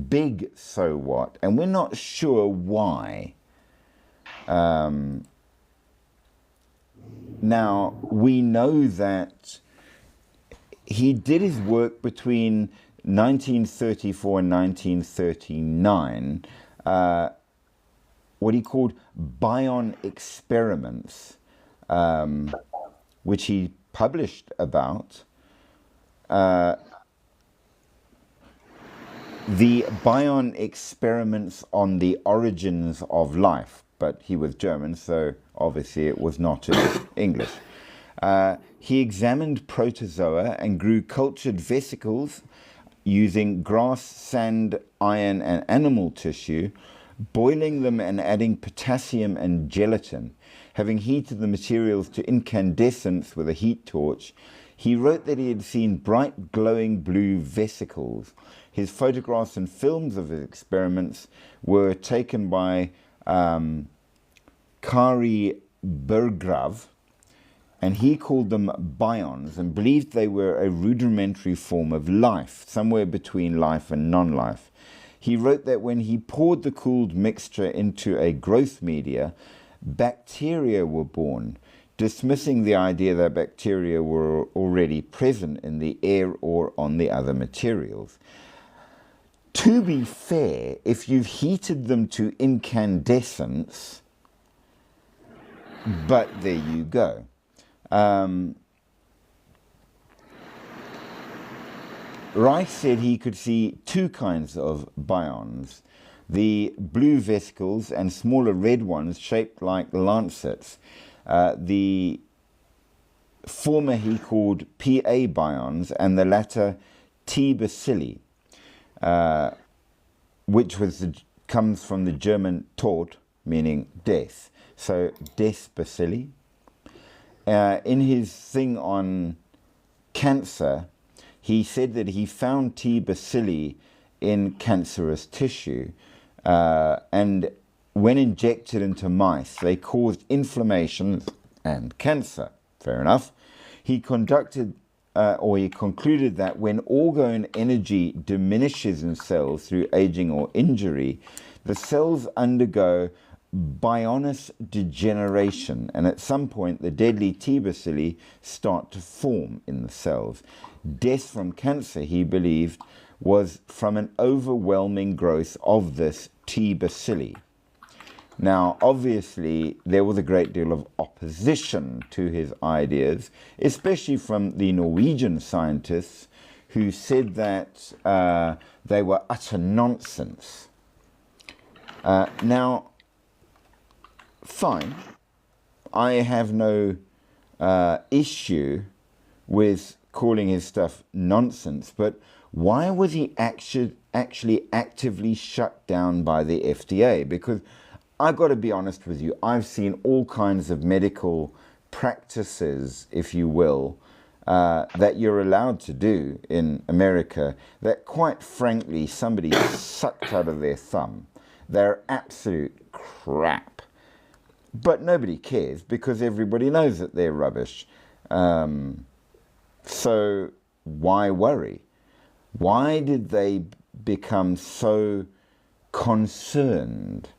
big so what, and we're not sure why. Now, we know that he did his work between 1934 and 1939, what he called Bion experiments, which he published about. The Bion experiments on the origins of life, but he was German, so obviously it was not in English. He examined protozoa and grew cultured vesicles using grass, sand, iron, and animal tissue, boiling them and adding potassium and gelatin. Having heated the materials to incandescence with a heat torch, he wrote that he had seen bright glowing blue vesicles. His photographs and films of his experiments were taken by Kari Burgrav, and he called them bions and believed they were a rudimentary form of life, somewhere between life and non-life. He wrote that when he poured the cooled mixture into a growth media, bacteria were born, dismissing the idea that bacteria were already present in the air or on the other materials. To be fair, if you've heated them to incandescence, but there you go. Reich said he could see two kinds of bions, the blue vesicles and smaller red ones shaped like lancets. The former he called PA bions and the latter T. bacilli, which comes from the German Tod, meaning death. So Des bacilli. In his thing on cancer, he said that he found T. bacilli in cancerous tissue, and when injected into mice, they caused inflammation and cancer. Fair enough. He concluded that when orgone energy diminishes in cells through aging or injury, the cells undergo bionous degeneration, and at some point the deadly T. bacilli start to form in the cells. Death from cancer, he believed, was from an overwhelming growth of this T. bacilli. Now, obviously, there was a great deal of opposition to his ideas, especially from the Norwegian scientists who said that they were utter nonsense. Now, fine, I have no issue with calling his stuff nonsense, but why was he actually actively shut down by the FDA? Because I've got to be honest with you, I've seen all kinds of medical practices, if you will, that you're allowed to do in America that, quite frankly, somebody sucked out of their thumb. They're absolute crap. But nobody cares because everybody knows that they're rubbish. So why worry? Why did they become so concerned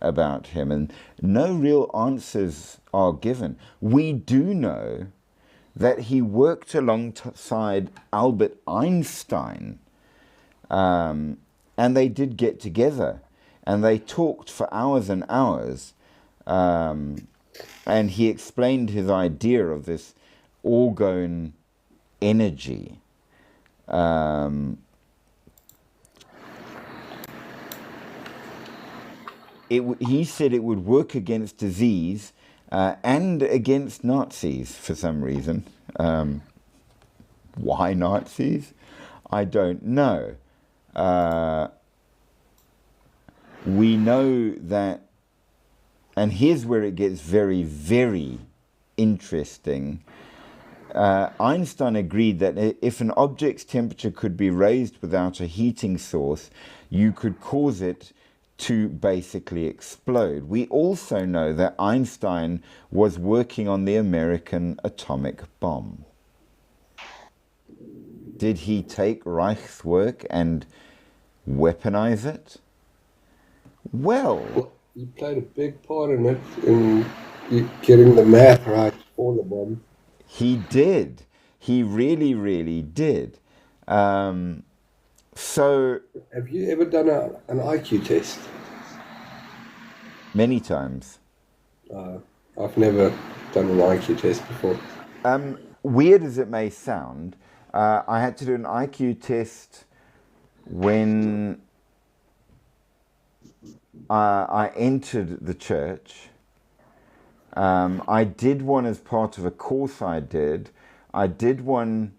about him? And no real answers are given. We do know that he worked alongside Albert Einstein, and they did get together and they talked for hours and hours, and he explained his idea of this orgone energy. He said it would work against disease and against Nazis for some reason. Why Nazis? I don't know. We know that, and here's where it gets very, very interesting. Einstein agreed that if an object's temperature could be raised without a heating source, you could cause it to basically explode. We also know that Einstein was working on the American atomic bomb. Did he take Reich's work and weaponize it? Well, He played a big part in it, in getting the math right for the bomb. he did. He really, really did. So Have you ever done an IQ test? many times. I've never done an IQ test before. Weird as it may sound, I had to do an IQ test when I entered the church. I did one as part of a course I did. I did one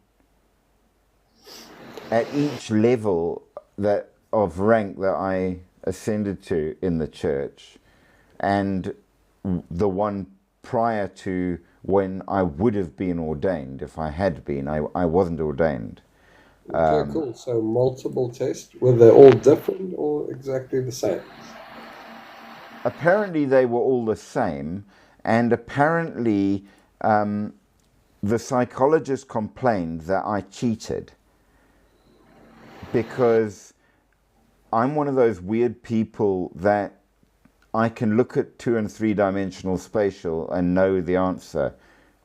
at each level that of rank that I ascended to in the church, and the one prior to when I would have been ordained if I had been. I wasn't ordained. Okay, cool. So multiple tests. Were they all different or exactly the same? Apparently they were all the same, and apparently the psychologist complained that I cheated because I'm one of those weird people that I can look at 2 and 3 dimensional spatial and know the answer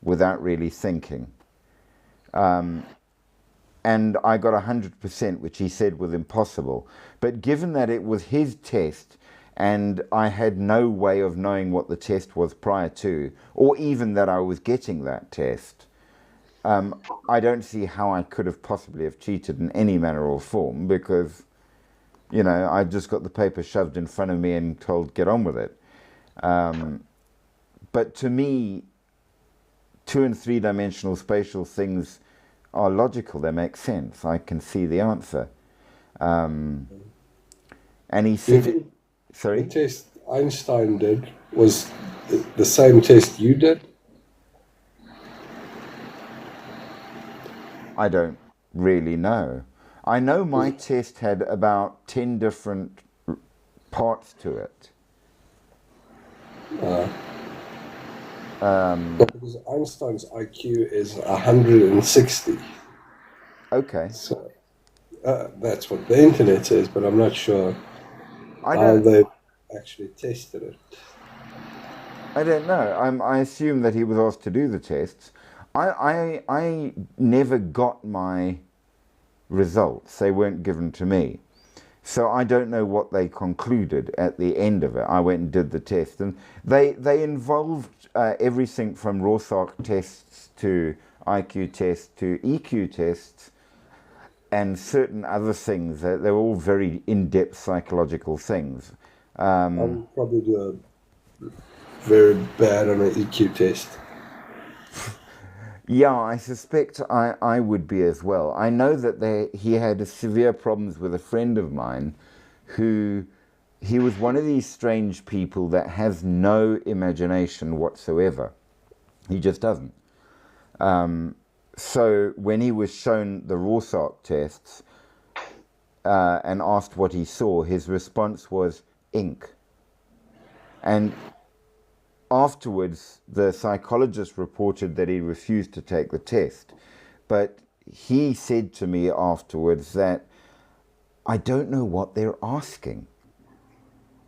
without really thinking. And I got 100%, which he said was impossible. But given that it was his test and I had no way of knowing what the test was prior to, or even that I was getting that test, I don't see how I could have possibly have cheated in any manner or form, because, you know, I just got the paper shoved in front of me and told, get on with it. But to me, 2 and 3 dimensional spatial things are logical. They make sense. I can see the answer. And he Do you said, think the sorry? test Einstein did was the same test you did? I don't really know. I know my test had about 10 different parts to it. Because Einstein's IQ is 160. Okay. So that's what the internet says, but I'm not sure I how don't they actually tested it. I don't know. I assume that he was asked to do the tests. I never got my results. They weren't given to me. So I don't know what they concluded at the end of it. I went and did the test, and they involved everything from Rorschach tests to IQ tests to EQ tests and certain other things. They were all very in-depth psychological things. I'm probably doing very bad on an EQ test. Yeah, I suspect I would be as well. I know that he had severe problems with a friend of mine who, he was one of these strange people that has no imagination whatsoever. He just doesn't. So when he was shown the Rorschach tests and asked what he saw, his response was ink. And afterwards, the psychologist reported that he refused to take the test. But he said to me afterwards that, I don't know what they're asking.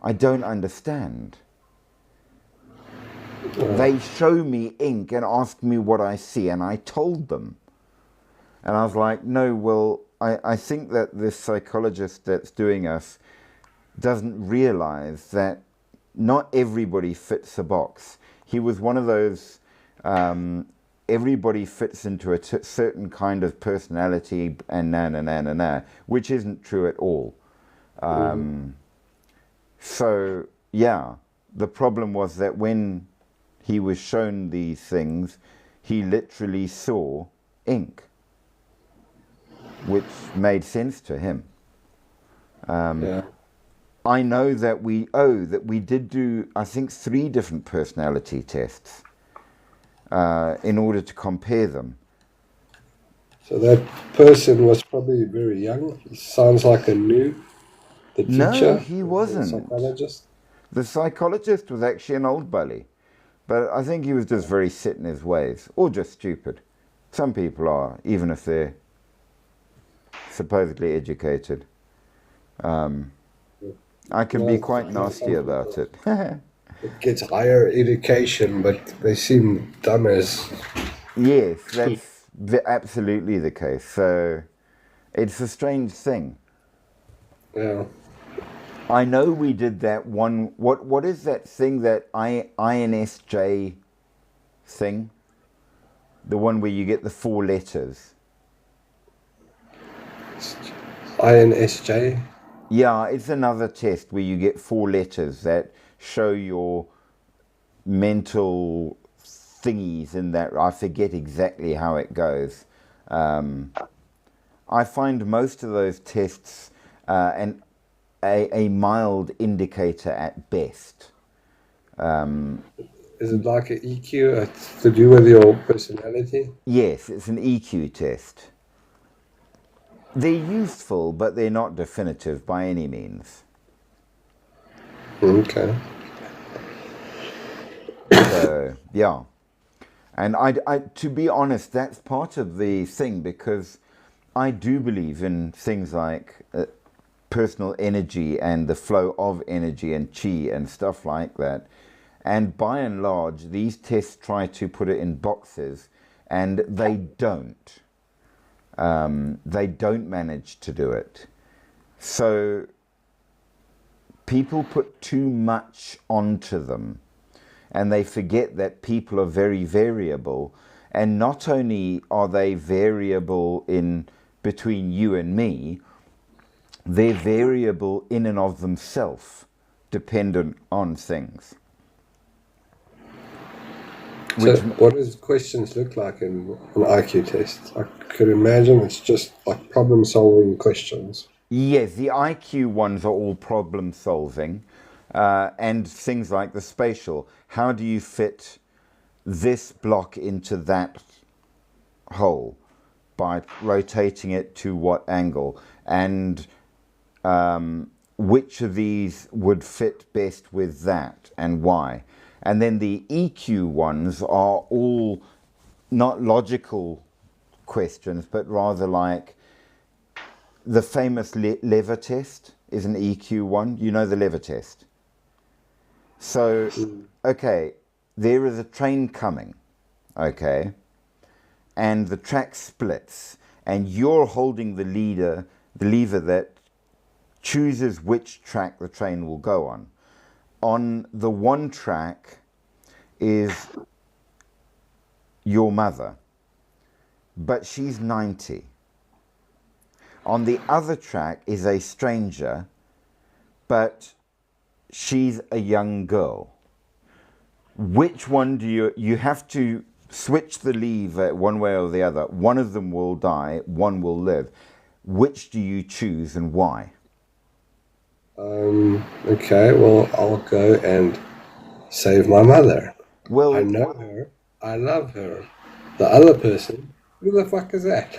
I don't understand. They show me ink and ask me what I see, and I told them. And I was like, no, well, I think that this psychologist that's doing us doesn't realize that not everybody fits a box. He was one of those, everybody fits into a certain kind of personality and which isn't true at all. So, yeah, the problem was that when he was shown these things, he literally saw ink, which made sense to him. Yeah. I know that we did do, I think, 3 different personality tests in order to compare them. So that person was probably very young. He sounds like a noob. The No, teacher, he the wasn't. psychologist. The psychologist was actually an old bully, but I think he was just very set in his ways, or just stupid. Some people are, even if they're supposedly educated. I can be Well, quite nasty some about people it. get higher education, but they seem dumb as. Yes, that's absolutely the case. So it's a strange thing. Yeah. I know we did that one. What is that thing, that INSJ thing? The one where you get the 4 letters. INSJ. Yeah, it's another test where you get 4 letters that show your mental thingies in that. I forget exactly how it goes. I find most of those tests and a mild indicator at best. Is it like an EQ? It's to do with your personality? Yes, it's an EQ test. They're useful, but they're not definitive by any means. Okay. So, yeah. And to be honest, that's part of the thing, because I do believe in things like personal energy and the flow of energy and chi and stuff like that. And by and large, these tests try to put it in boxes, and they don't. They don't manage to do it. So people put too much onto them, and they forget that people are very variable. And not only are they variable in between you and me, they're variable in and of themselves, dependent on things. So, what does questions look like in an IQ test? I could imagine it's just like problem-solving questions. Yes, the IQ ones are all problem solving, and things like the spatial. How do you fit this block into that hole by rotating it to what angle? And which of these would fit best with that, and why? And then the EQ ones are all not logical questions, but rather like the famous lever test is an EQ one. You know the lever test. So, okay, there is a train coming, okay, and the track splits, and you're holding the lever that chooses which track the train will go on. On the one track is your mother, but she's 90. On the other track is a stranger, but she's a young girl. Which one do you have to switch the lever one way or the other? One of them will die, one will live. Which do you choose, and why? Okay, well, I'll go and save my mother. Well, I know her. I love her. The other person, who the fuck is that?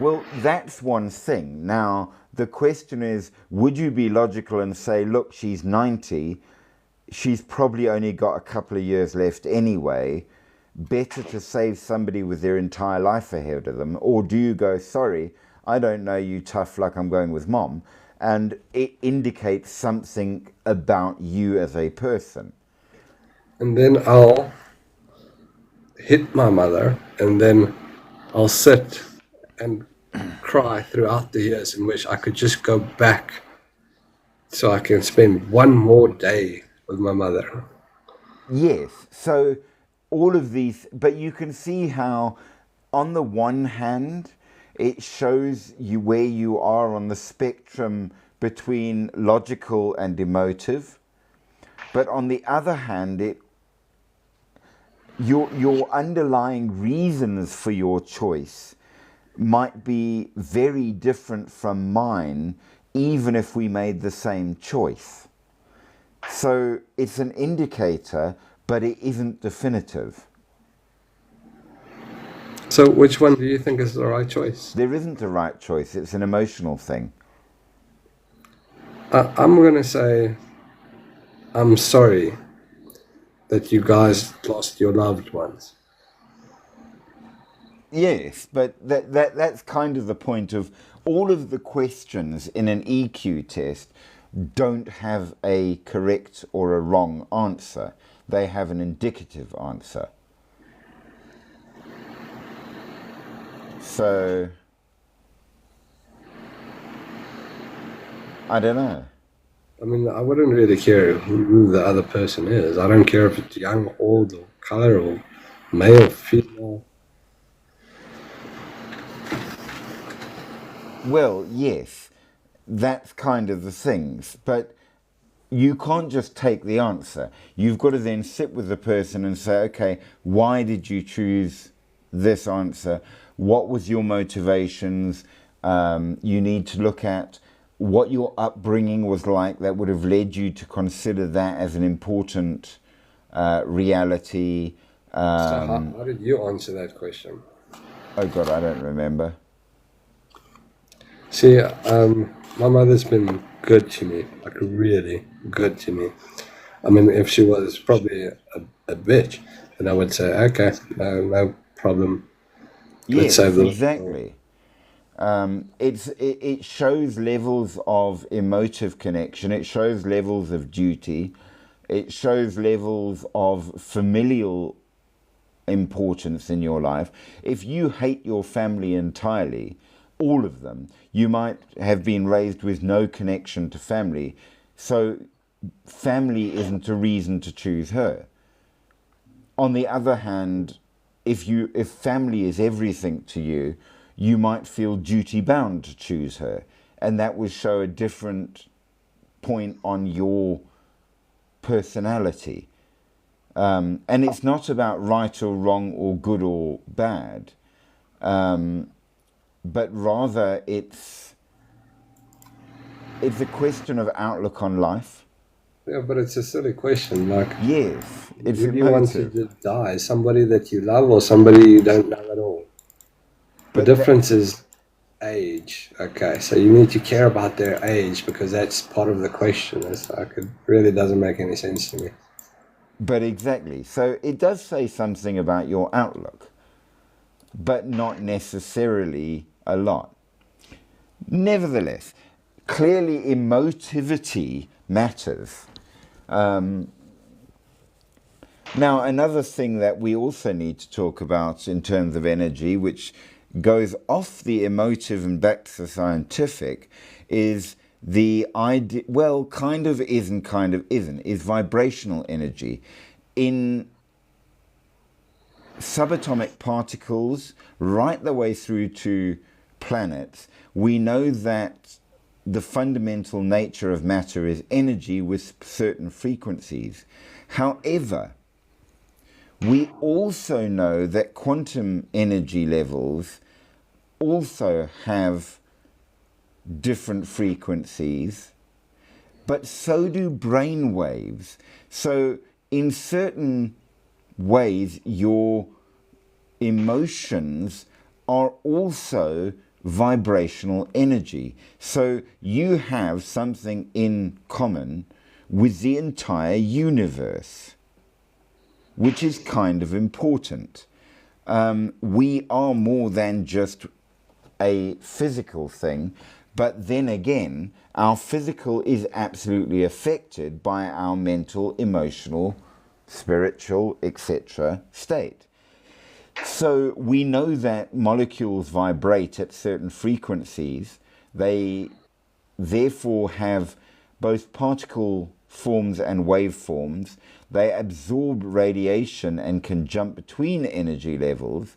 Well, that's one thing. Now, the question is, would you be logical and say, look, she's 90, she's probably only got a couple of years left anyway, better to save somebody with their entire life ahead of them? Or do you go, sorry, I don't know you, tough luck, I'm going with mom, and it indicates something about you as a person? And then I'll hit my mother, and then I'll sit and cry throughout the years and wish I could just go back so I can spend one more day with my mother. Yes, so all of these, but you can see how, on the one hand, it shows you where you are on the spectrum between logical and emotive, but on the other hand, your underlying reasons for your choice might be very different from mine, even if we made the same choice. So it's an indicator, but it isn't definitive. So which one do you think is the right choice? There isn't a right choice. It's an emotional thing. I'm gonna say I'm sorry that you guys lost your loved ones. Yes, but that's kind of the point of all of the questions in an EQ test don't have a correct or a wrong answer. They have an indicative answer. So, I don't know. I mean, I wouldn't really care who the other person is. I don't care if it's young, old, or color, or male, female. Well, yes, that's kind of the things, but you can't just take the answer. You've got to then sit with the person and say, okay, why did you choose this answer? What was your motivations? You need to look at what your upbringing was like that would have led you to consider that as an important reality. So how did you answer that question? Oh God, I don't remember. See, my mother's been good to me, like really good to me. I mean, if she was probably a bitch, then I would say, okay, no problem. Let's save Yes, the little girl. exactly. It shows levels of emotive connection. It shows levels of duty. It shows levels of familial importance in your life. If you hate your family entirely, all of them, you might have been raised with no connection to family. So family isn't a reason to choose her. On the other hand, if family is everything to you, you might feel duty bound to choose her, and that would show a different point on your personality. And it's not about right or wrong or good or bad, but rather it's a question of outlook on life. Yeah, but it's a silly question. Like, Yes, it's who do you want to emotive, just die? Somebody that you love or somebody you don't know at all? The but that difference is age. Okay, so you need to care about their age because that's part of the question. It's like it really doesn't make any sense to me. but exactly. So it does say something about your outlook, but not necessarily a lot. Nevertheless, clearly emotivity matters. Now, another thing that we also need to talk about in terms of energy, which goes off the emotive and back to the scientific, is the idea, well, kind of isn't, is vibrational energy. In subatomic particles, right the way through to planets, we know that the fundamental nature of matter is energy with certain frequencies. However, we also know that quantum energy levels also have different frequencies, but so do brain waves. So, in certain ways, your emotions are also vibrational energy. So, you have something in common with the entire universe, which is kind of important. We are more than just a physical thing, but then again, our physical is absolutely affected by our mental, emotional, spiritual, etc. state. So we know that molecules vibrate at certain frequencies. They therefore have both particle forms and wave forms. They absorb radiation and can jump between energy levels,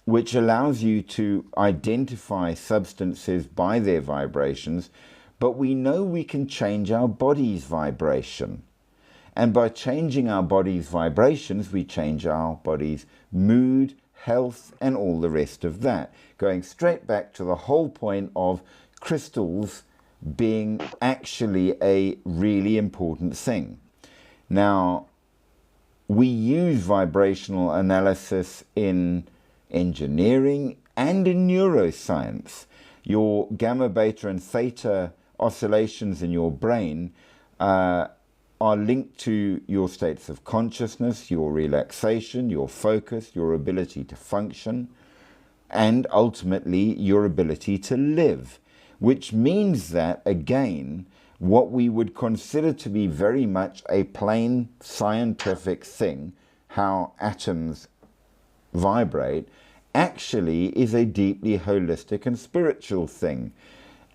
which allows you to identify substances by their vibrations. But we know we can change our body's vibration. And by changing our body's vibrations, we change our body's mood, health, and all the rest of that. Going straight back to the whole point of crystals being actually a really important thing. Now, we use vibrational analysis in engineering and in neuroscience. Your gamma, beta, and theta oscillations in your brain are linked to your states of consciousness, your relaxation, your focus, your ability to function, and ultimately your ability to live, which means that, again, what we would consider to be very much a plain scientific thing, how atoms vibrate, actually is a deeply holistic and spiritual thing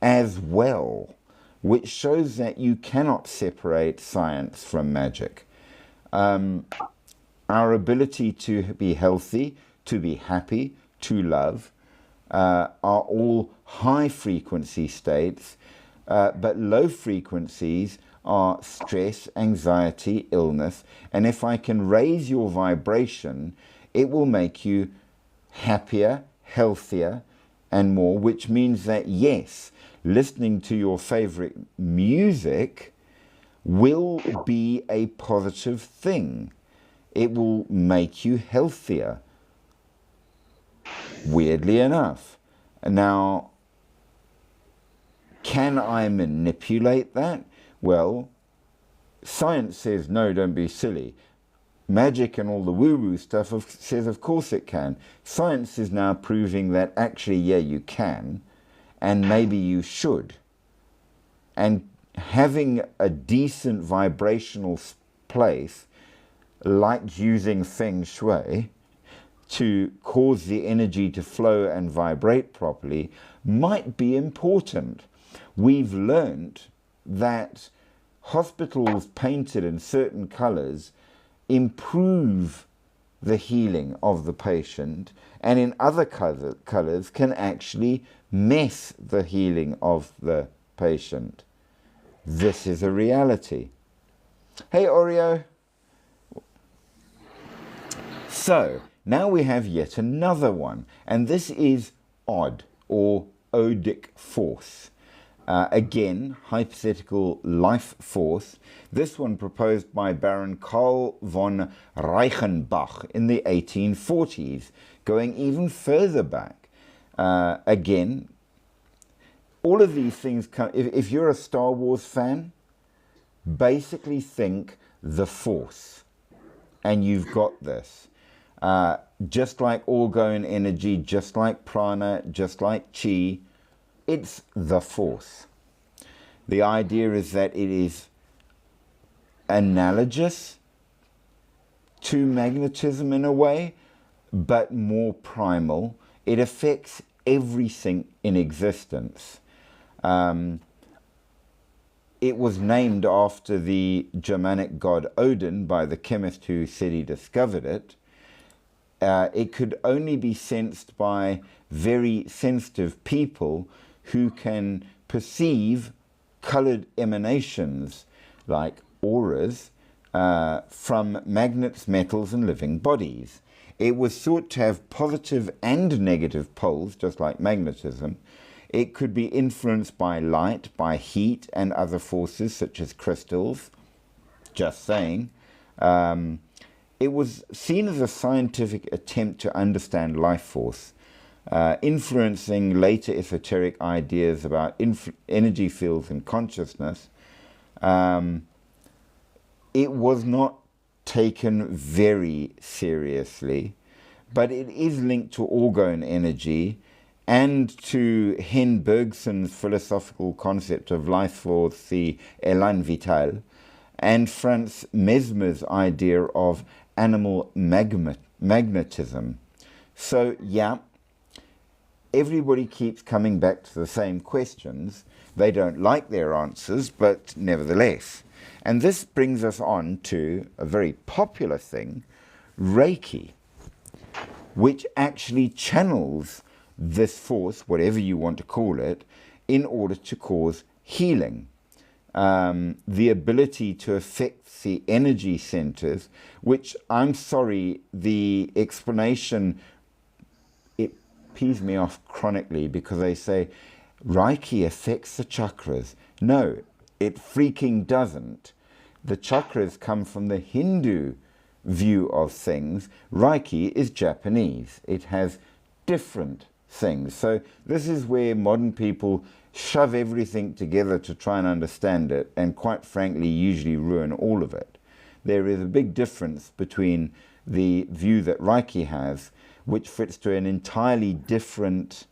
as well, which shows that you cannot separate science from magic. Our ability to be healthy, to be happy, to love, are all high frequency states, but low frequencies are stress, anxiety, illness, and if I can raise your vibration, it will make you happier, healthier, and more, which means that yes, listening to your favorite music will be a positive thing. It will make you healthier, weirdly enough. Now, can I manipulate that? Well, science says, no, don't be silly. Magic and all the woo-woo stuff says, of course it can. Science is now proving that actually, yeah, you can, and maybe you should. And having a decent vibrational place, like using Feng Shui, to cause the energy to flow and vibrate properly, might be important. We've learned that hospitals painted in certain colors improve the healing of the patient, and in other colors can actually mess the healing of the patient. This is a reality. Hey, Oreo. So, now we have yet another one, and this is OD, or Odic force. Again, hypothetical life force. This one proposed by Baron Karl von Reichenbach in the 1840s, going even further back. Again, all of these things come, if you're a Star Wars fan, basically think the Force, and you've got this. Just like orgone energy, just like prana, just like chi, it's the Force. The idea is that it is analogous to magnetism in a way, but more primal. It affects everything in existence. It was named after the Germanic god Odin by the chemist who said he discovered it. It could only be sensed by very sensitive people who can perceive colored emanations like auras from magnets, metals, and living bodies. It was thought to have positive and negative poles, just like magnetism. It could be influenced by light, by heat, and other forces such as crystals. Just saying. It was seen as a scientific attempt to understand life force, influencing later esoteric ideas about energy fields and consciousness. It was not taken very seriously, but it is linked to orgone energy and to Hen Bergson's philosophical concept of life force, the élan vital, and Franz Mesmer's idea of animal magnetism. So, yeah, everybody keeps coming back to the same questions. They don't like their answers, but nevertheless. And this brings us on to a very popular thing, Reiki, which actually channels this force, whatever you want to call it, in order to cause healing. The ability to affect the energy centers, which, I'm sorry, the explanation, it pees me off chronically because they say Reiki affects the chakras. No, it freaking doesn't. The chakras come from the Hindu view of things. Reiki is Japanese. It has different things. So this is where modern people shove everything together to try and understand it, and quite frankly usually ruin all of it. There is a big difference between the view that Reiki has, which fits to an entirely different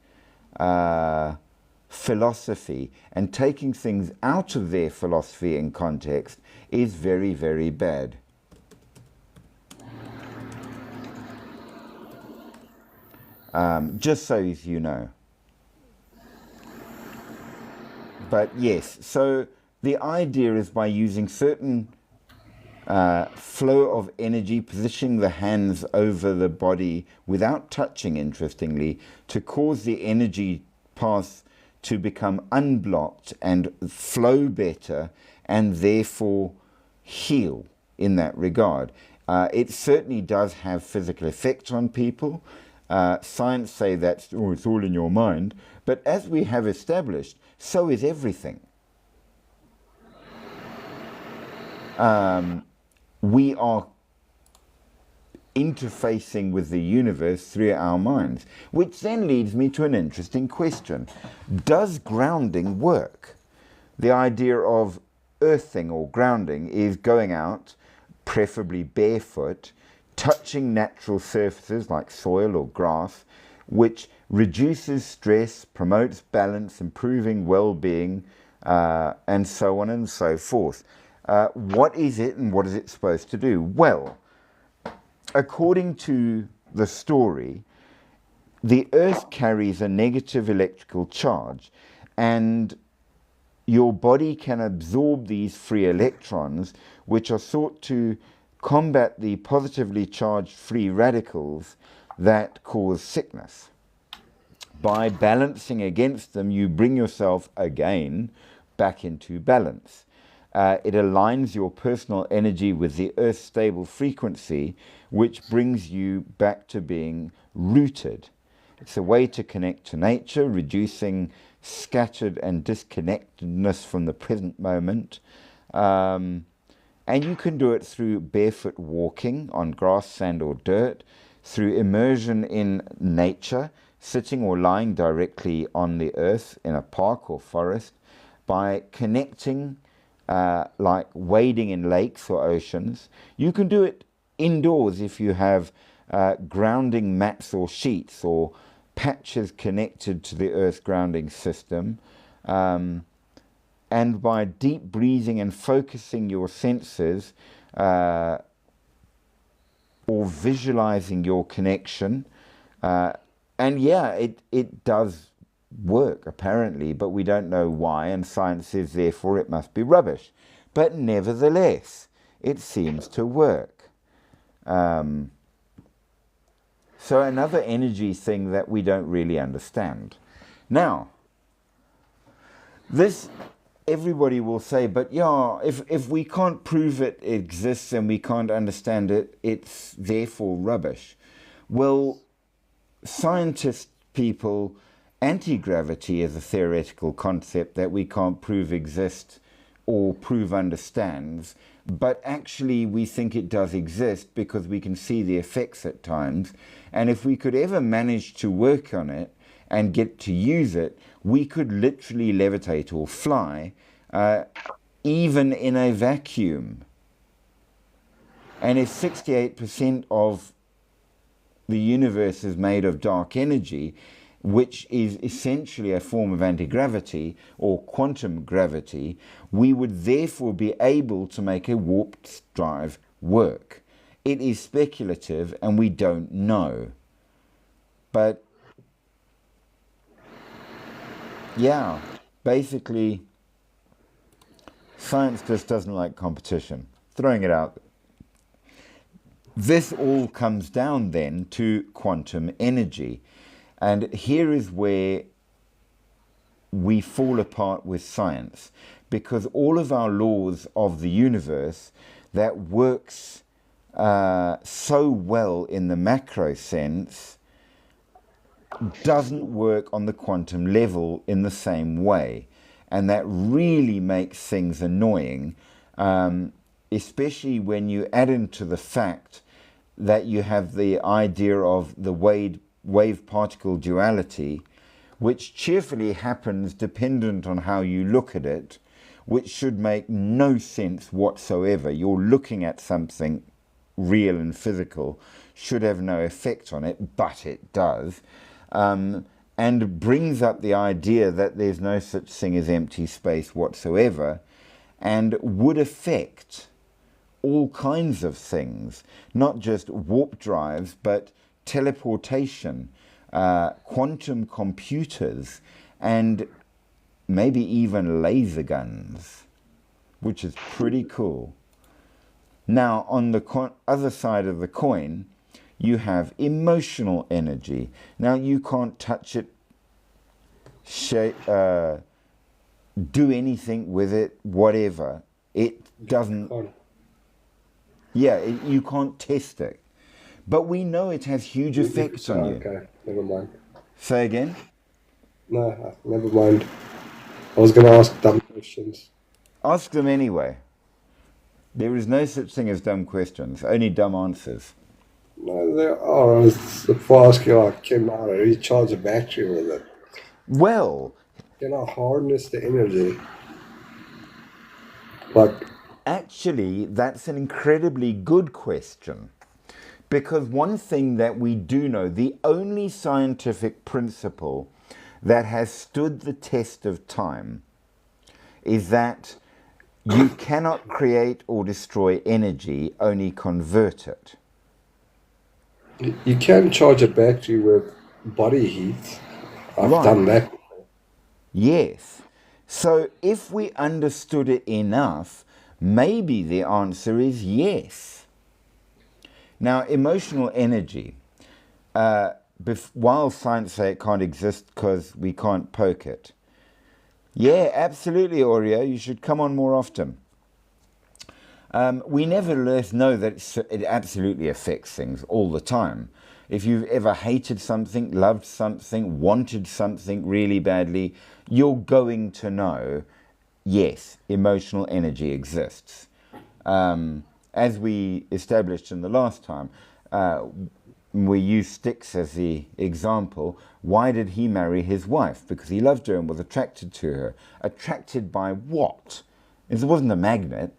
philosophy, and taking things out of their philosophy and context is very, very bad. Just so as you know. But yes, so the idea is by using certain flow of energy, positioning the hands over the body without touching, interestingly, to cause the energy path to become unblocked and flow better, and therefore heal in that regard. It certainly does have physical effects on people. Science say that it's all in your mind, but as we have established, so is everything. We are interfacing with the universe through our minds, which then leads me to an interesting question. Does grounding work? The idea of earthing or grounding is going out, preferably barefoot, touching natural surfaces like soil or grass, which reduces stress, promotes balance, improving well-being, and so on and so forth. What is it, and what is it supposed to do? Well, according to the story, the earth carries a negative electrical charge, and your body can absorb these free electrons, which are thought to combat the positively charged free radicals that cause sickness. By balancing against them, you bring yourself again back into balance. It aligns your personal energy with the Earth's stable frequency, which brings you back to being rooted. It's a way to connect to nature, reducing scattered and disconnectedness from the present moment. And you can do it through barefoot walking on grass, sand or dirt, through immersion in nature, sitting or lying directly on the earth in a park or forest, by connecting like wading in lakes or oceans. You can do it indoors if you have grounding mats or sheets or patches connected to the earth grounding system. And by deep breathing and focusing your senses or visualizing your connection. And yeah, it does work apparently, but we don't know why, and science says therefore it must be rubbish. But nevertheless, it seems to work. So another energy thing that we don't really understand. Now, this, everybody will say, but yeah, if we can't prove it exists and we can't understand it, it's therefore rubbish. Well, scientist people, anti-gravity is a theoretical concept that we can't prove exists or prove understands, but actually we think it does exist because we can see the effects at times, and if we could ever manage to work on it and get to use it, we could literally levitate or fly, even in a vacuum. And if 68% of the universe is made of dark energy, which is essentially a form of anti-gravity or quantum gravity, we would therefore be able to make a warp drive work. It is speculative and we don't know. But yeah, basically science just doesn't like competition. Throwing it out. This all comes down then to quantum energy. And here is where we fall apart with science, because all of our laws of the universe that works so well in the macro sense doesn't work on the quantum level in the same way. And that really makes things annoying, especially when you add into the fact that you have the idea of the wave particle duality, which cheerfully happens dependent on how you look at it, which should make no sense whatsoever. You're looking at something real and physical, should have no effect on it, but it does. And brings up the idea that there's no such thing as empty space whatsoever, and would affect all kinds of things, not just warp drives, but teleportation, quantum computers, and maybe even laser guns, which is pretty cool. Now, on the other side of the coin, you have emotional energy. Now, you can't touch it, do anything with it, whatever. It doesn't... Yeah, you can't test it. But we know it has huge effects on you. Okay, never mind. Say again? No, never mind. I was going to ask dumb questions. Ask them anyway. There is no such thing as dumb questions, only dumb answers. No, there are. I was asking, like, can I recharge a battery with it? Well, Can I harness the energy? Like, actually, that's an incredibly good question. Because one thing that we do know, the only scientific principle that has stood the test of time is that you cannot create or destroy energy, only convert it. you can charge a battery with body heat. I've Right. done that. Yes. So if we understood it enough, maybe the answer is yes. Now, emotional energy, while science say it can't exist because we can't poke it. Yeah, absolutely, Oreo. You should come on more often. We nevertheless know that it absolutely affects things all the time. If you've ever hated something, loved something, wanted something really badly, you're going to know, yes, emotional energy exists. As we established in the last time, we used Styx as the example. Why did he marry his wife? Because he loved her and was attracted to her. Attracted by what? It wasn't a magnet.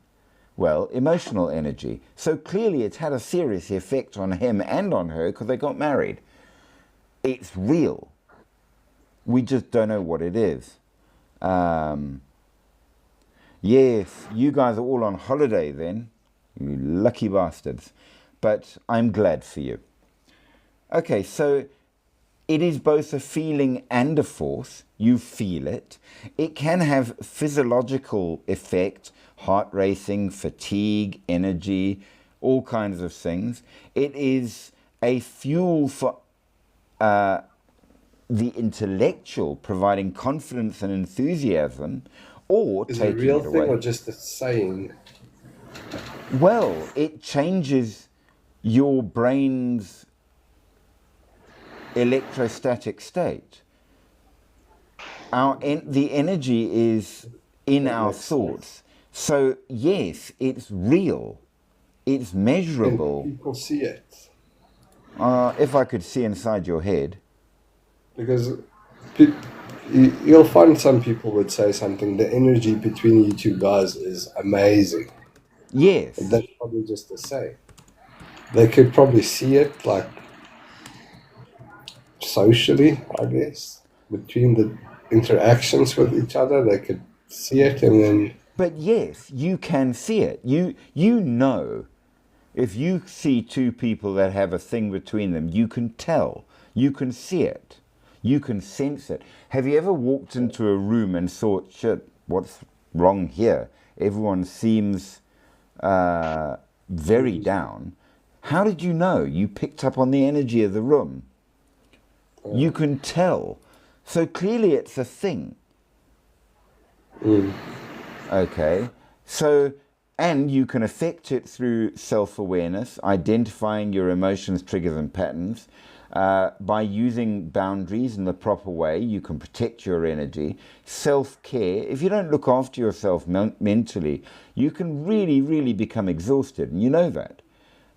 Well, emotional energy. So clearly it's had a serious effect on him and on her because they got married. It's real. We just don't know what it is. Yes, you guys are all on holiday then. You lucky bastards. But I'm glad for you. Okay, so it is both a feeling and a force. You feel it. It can have physiological effect, heart racing, fatigue, energy, all kinds of things. It is a fuel for the intellectual, providing confidence and enthusiasm, or Is it a taking real it thing away. or just a saying? Well, it changes your brain's electrostatic state. The energy is in That our makes sense. thoughts. So yes, it's real. It's Can measurable. people see it? If I could see inside your head. Because you'll find some people would say something, the energy between you two guys is amazing. Yes. And that's probably just a say. They could probably see it, like, socially, I guess, between the interactions with each other. They could see it, and then But yes, you can see it. You know, if you see two people that have a thing between them, you can tell. You can see it. You can sense it. Have you ever walked into a room and thought, shit, what's wrong here? Everyone seems very down. How did you know? You picked up on the energy of the room. You can tell. So clearly it's a thing. Okay. So, and you can affect it through self-awareness, identifying your emotions, triggers and patterns. By using boundaries in the proper way, you can protect your energy. Self-care, if you don't look after yourself mentally, you can really, really become exhausted, and you know that.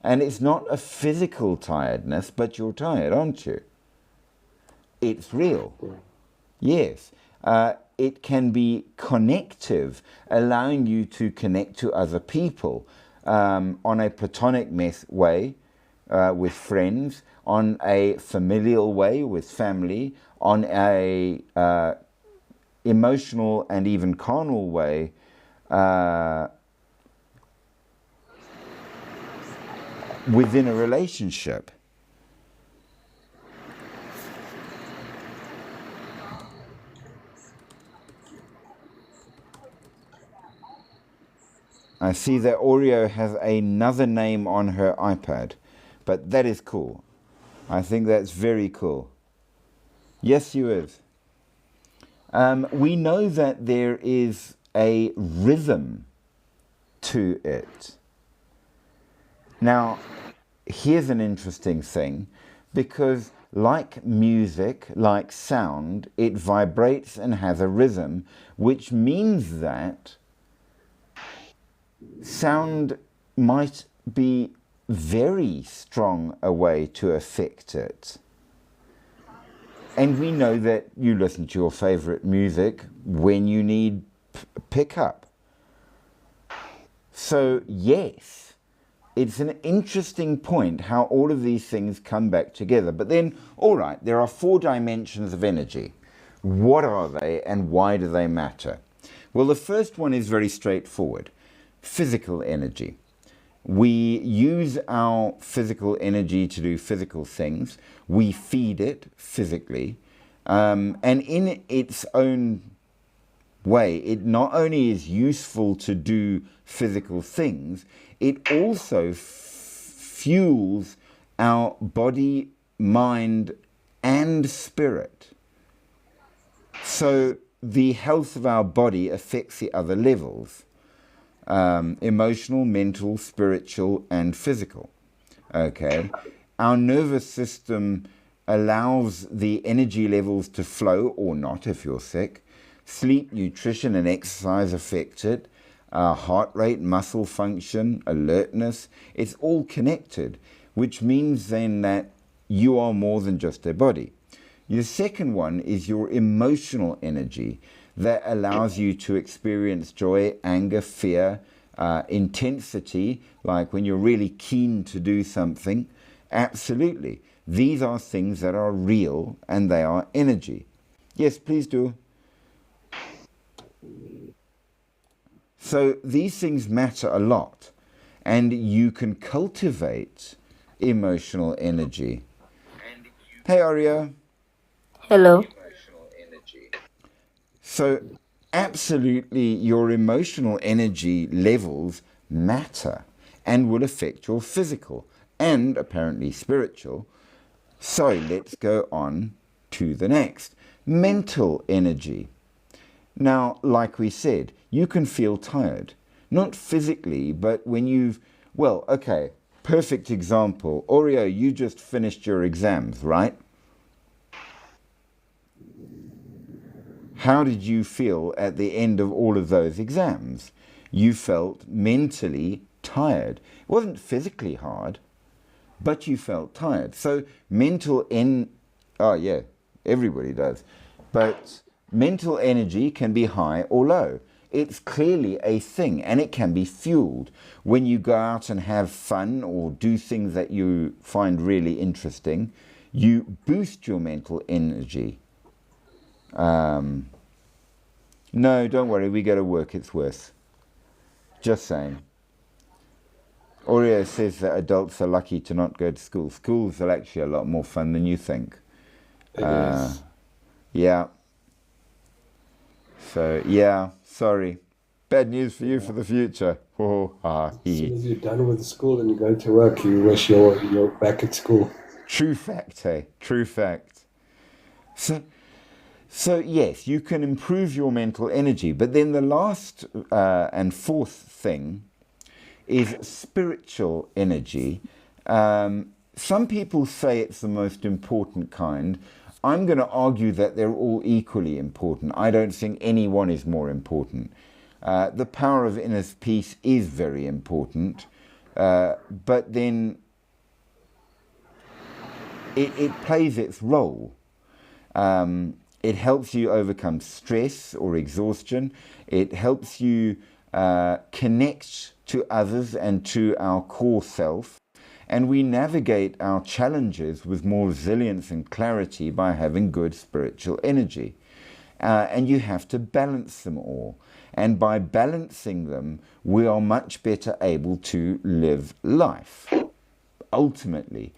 And it's not a physical tiredness, but you're tired, aren't you? it's real. Yes. It can be connective, allowing you to connect to other people on a platonic way with friends, on a familial way with family, on a emotional and even carnal way within a relationship. I see that Oreo has another name on her iPad, but that is cool. I think that's very cool. Yes, you is. We know that there is a rhythm to it. Now, here's an interesting thing, because like music, like sound, it vibrates and has a rhythm, which means that sound might be very strong a way to affect it. And we know that you listen to your favorite music when you need pickup. So yes, it's an interesting point how all of these things come back together. But then, all right, there are 4 dimensions of energy. What are they and why do they matter? Well, the first one is very straightforward. Physical energy. We use our physical energy to do physical things. We feed it physically. And in its own way, it not only is useful to do physical things, it also fuels our body, mind, and spirit. So the health of our body affects the other levels. Emotional, mental, spiritual, and physical. Okay, our nervous system allows the energy levels to flow or not if you're sick. Sleep, nutrition, and exercise affect it. Heart rate, muscle function, alertness, it's all connected, which means then that you are more than just a body. The second one is your emotional energy that allows you to experience joy, anger, fear, intensity, like when you're really keen to do something. Absolutely. These are things that are real and they are energy. Yes, please do. So these things matter a lot, and you can cultivate emotional energy. Hey, Aria. Hello. So absolutely your emotional energy levels matter and will affect your physical and apparently spiritual. So let's go on to the next. Mental energy. Now, like we said, you can feel tired. Not physically, but when you've... Well, okay, perfect example. Oreo, you just finished your exams, right? How did you feel at the end of all of those exams? You felt mentally tired. It wasn't physically hard, but you felt tired. So oh yeah, everybody does. But mental energy can be high or low. It's clearly a thing, and it can be fueled. When you go out and have fun or do things that you find really interesting, you boost your mental energy. No, don't worry, we go to work, it's worse. Just saying. Oreo says that adults are lucky to not go to school. Schools are actually a lot more fun than you think. It is. Yeah. So, yeah, sorry. Bad news for you for the future. Oh, As soon as you're done with school and you go to work, you wish you're back at school. True fact, hey? True fact. So yes, you can improve your mental energy. But then the last and fourth thing is spiritual energy. Some people say it's the most important kind. I'm going to argue that they're all equally important. I don't think any one is more important. The power of inner peace is very important. But then it plays its role. It helps you overcome stress or exhaustion. It helps you connect to others and to our core self. And we navigate our challenges with more resilience and clarity by having good spiritual energy. And you have to balance them all. And by balancing them, we are much better able to live life, ultimately.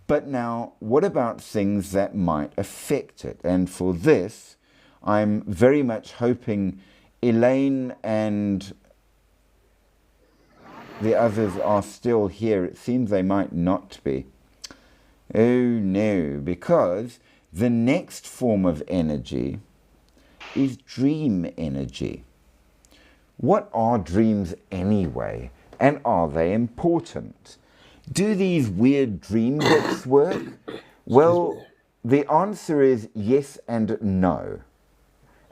But now, what about things that might affect it? And for this, I'm very much hoping Elaine and the others are still here. It seems they might not be. Oh no, because the next form of energy is dream energy. What are dreams anyway? And are they important? Do these weird dream books work? Well, the answer is yes and no.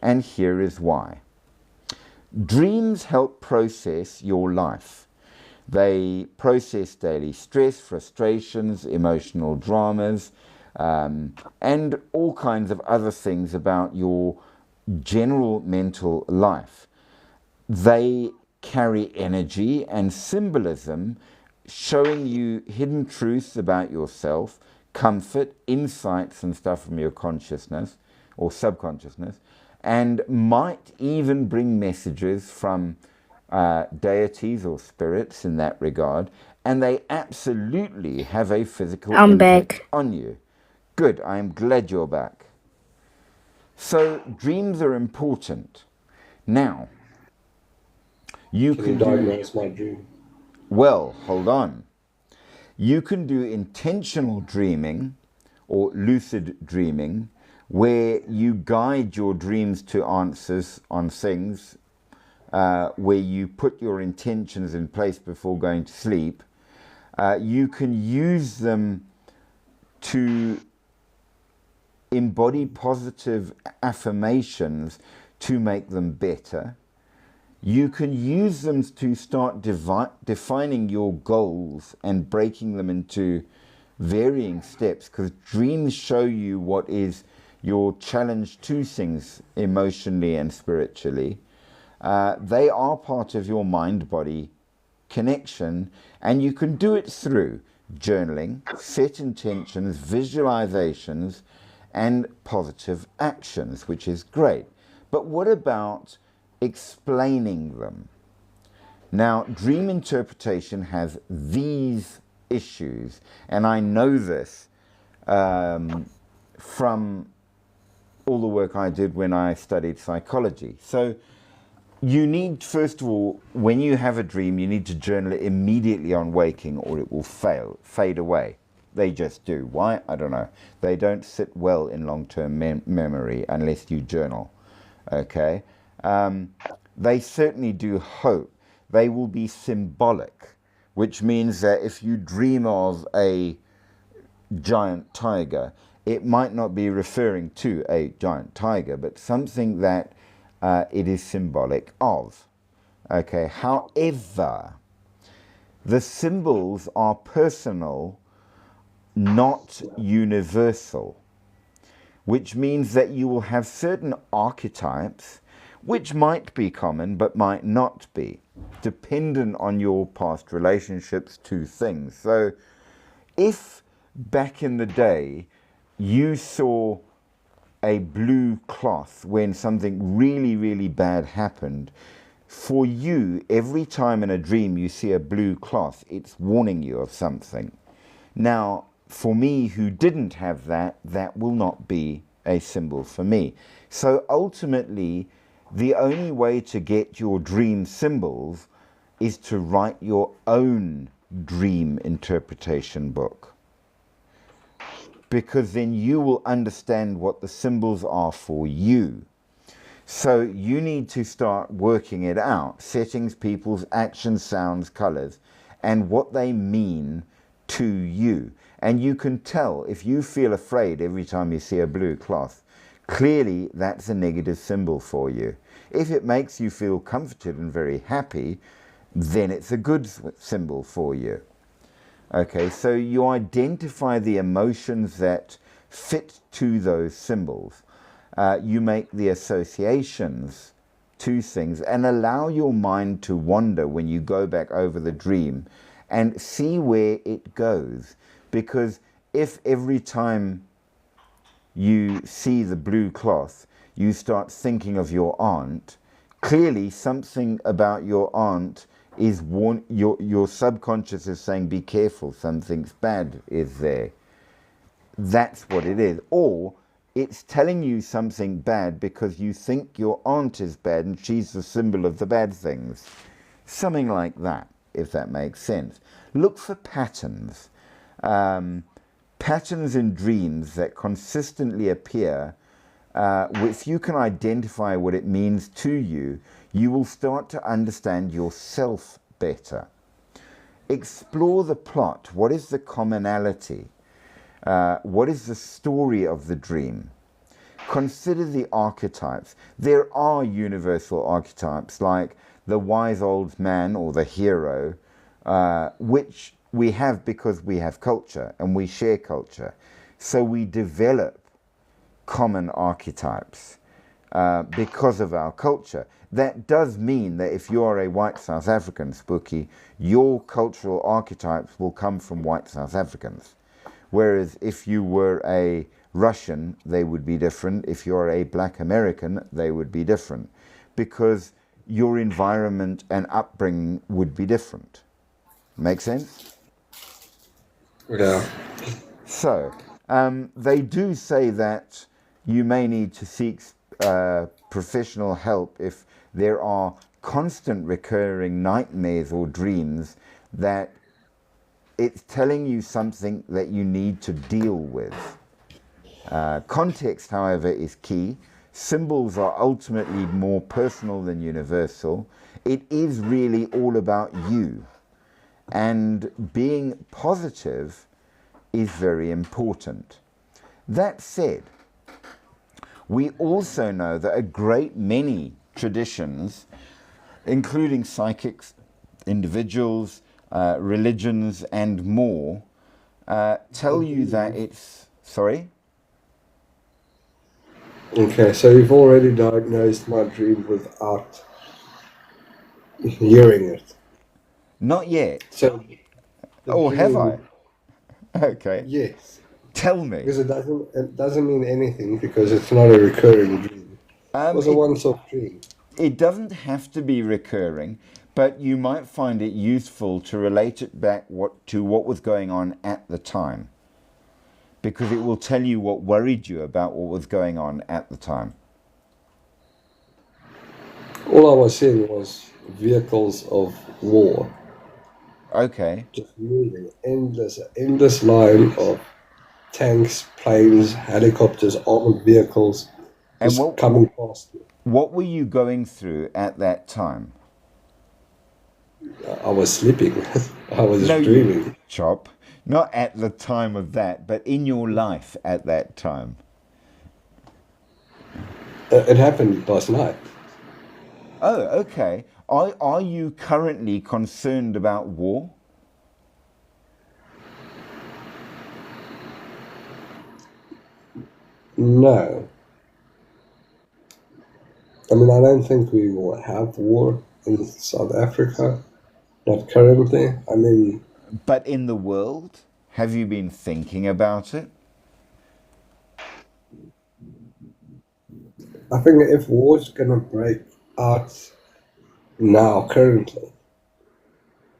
And here is why. Dreams help process your life. They process daily stress, frustrations, emotional dramas, and all kinds of other things about your general mental life. They carry energy and symbolism, showing you hidden truths about yourself, comfort, insights and stuff from your consciousness or subconsciousness, and might even bring messages from deities or spirits in that regard, and they absolutely have a physical I'm impact back. on you. Good, I'm glad you're back. So dreams are important. Now, you Can you can do, diagnose my dream? well, hold on. You can do intentional dreaming or lucid dreaming, where you guide your dreams to answers on things, where you put your intentions in place before going to sleep. You can use them to embody positive affirmations to make them better. You can use them to start defining your goals and breaking them into varying steps, because dreams show you what is your challenge to things emotionally and spiritually. They are part of your mind-body connection, and you can do it through journaling, set intentions, visualizations, and positive actions, which is great. But what about explaining them? Now, dream interpretation has these issues, and I know this from all the work I did when I studied psychology. So you need, first of all, when you have a dream, you need to journal it immediately on waking, or it will fade away. They just do. Why? I don't know. They don't sit well in long-term memory unless you journal. Okay? They certainly do hope. They will be symbolic, which means that if you dream of a giant tiger, it might not be referring to a giant tiger, but something that it is symbolic of. Okay, however, the symbols are personal, not universal, which means that you will have certain archetypes which might be common but might not be, dependent on your past relationships to things. So if back in the day you saw a blue cloth when something really, really bad happened, for you, every time in a dream you see a blue cloth, it's warning you of something. Now, for me who didn't have that, that will not be a symbol for me. So ultimately, the only way to get your dream symbols is to write your own dream interpretation book, because then you will understand what the symbols are for you. So you need to start working it out, settings, people's actions, sounds, colors, and what they mean to you. And you can tell if you feel afraid every time you see a blue cloth, clearly that's a negative symbol for you. If it makes you feel comforted and very happy, then it's a good symbol for you. Okay, so you identify the emotions that fit to those symbols. You make the associations to things and allow your mind to wander when you go back over the dream and see where it goes. Because if every time you see the blue cloth, you start thinking of your aunt, clearly something about your aunt is your subconscious is saying, be careful, something's bad is there. That's what it is. Or it's telling you something bad because you think your aunt is bad and she's the symbol of the bad things. Something like that, if that makes sense. Look for patterns. Patterns in dreams that consistently appear. If you can identify what it means to you, you will start to understand yourself better. Explore the plot. What is the commonality? What is the story of the dream? Consider the archetypes. There are universal archetypes like the wise old man or the hero, which we have because we have culture and we share culture. So we develop common archetypes because of our culture. That does mean that if you are a white South African, Spooky, your cultural archetypes will come from white South Africans. Whereas if you were a Russian, they would be different. If you're a black American, they would be different. Because your environment and upbringing would be different. Make sense? Yeah. So, they do say that you may need to seek professional help if there are constant recurring nightmares or dreams that it's telling you something that you need to deal with. Context, however, is key. Symbols are ultimately more personal than universal. It is really all about you. And being positive is very important. That said, we also know that a great many traditions, including psychics, individuals, religions, and more, tell you that it's... Sorry? Okay, so you've already diagnosed my dream without hearing it. Not yet. So the Or have I? dream, Okay. yes, Tell me. because it doesn't mean anything because it's not a recurring dream. It was a It, once-off dream. it doesn't have to be recurring, but you might find it useful to relate it back to what was going on at the time. Because it will tell you what worried you about what was going on at the time. All I was seeing was vehicles of war Okay. just moving, endless line of tanks, planes, helicopters, armored vehicles And just coming past me. what were you going through at that time? I was sleeping. I was No, dreaming. Chop. Not at the time of that, but in your life at that time. It happened last night. Oh, okay. Are you currently concerned about war? No. I mean, I don't think we will have war in South Africa. Not currently. I mean, But in the world? Have you been thinking about it? I think if war's gonna break out now, currently,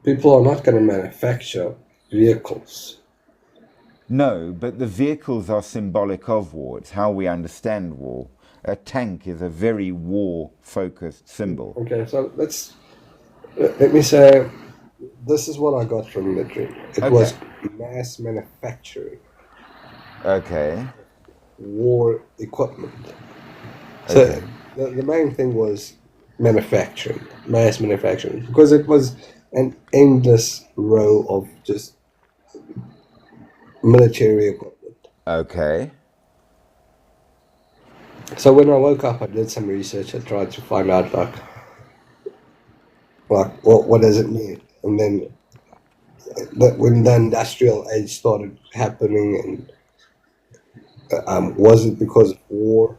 people are not gonna manufacture vehicles. No, but the vehicles are symbolic of war. It's how we understand war. A tank is a very war-focused symbol. Okay, so let me say this is what I got from the dream. It was mass manufacturing, Okay. war equipment. So Okay. the main thing was manufacturing, mass manufacturing, because it was an endless row of just military equipment. Okay. So when I woke up, I did some research. I tried to find out like what does it mean, and then when the industrial age started happening, Was it because of war?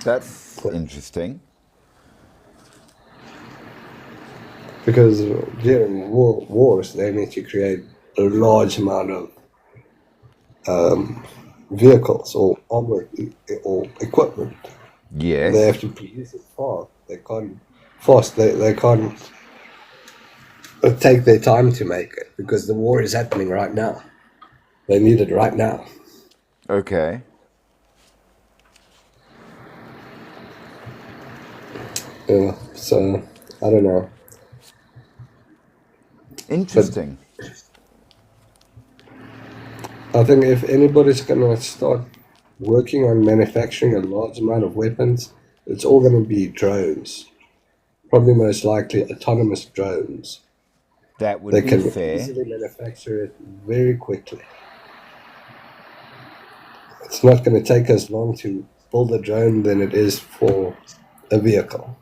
That's interesting. Because during wars, they need to create a large amount of vehicles or armor or equipment. They Yes. have to produce it fast. They can't take their time to make it because the war is happening right now. They need it right now. Okay. So I don't know, but Interesting. I think if anybody's gonna start working on manufacturing a large amount of weapons, it's all gonna be drones. Probably most likely autonomous drones. That would They be can fair. easily manufacture it very quickly. It's not going to take as long to build a drone than it is for a vehicle.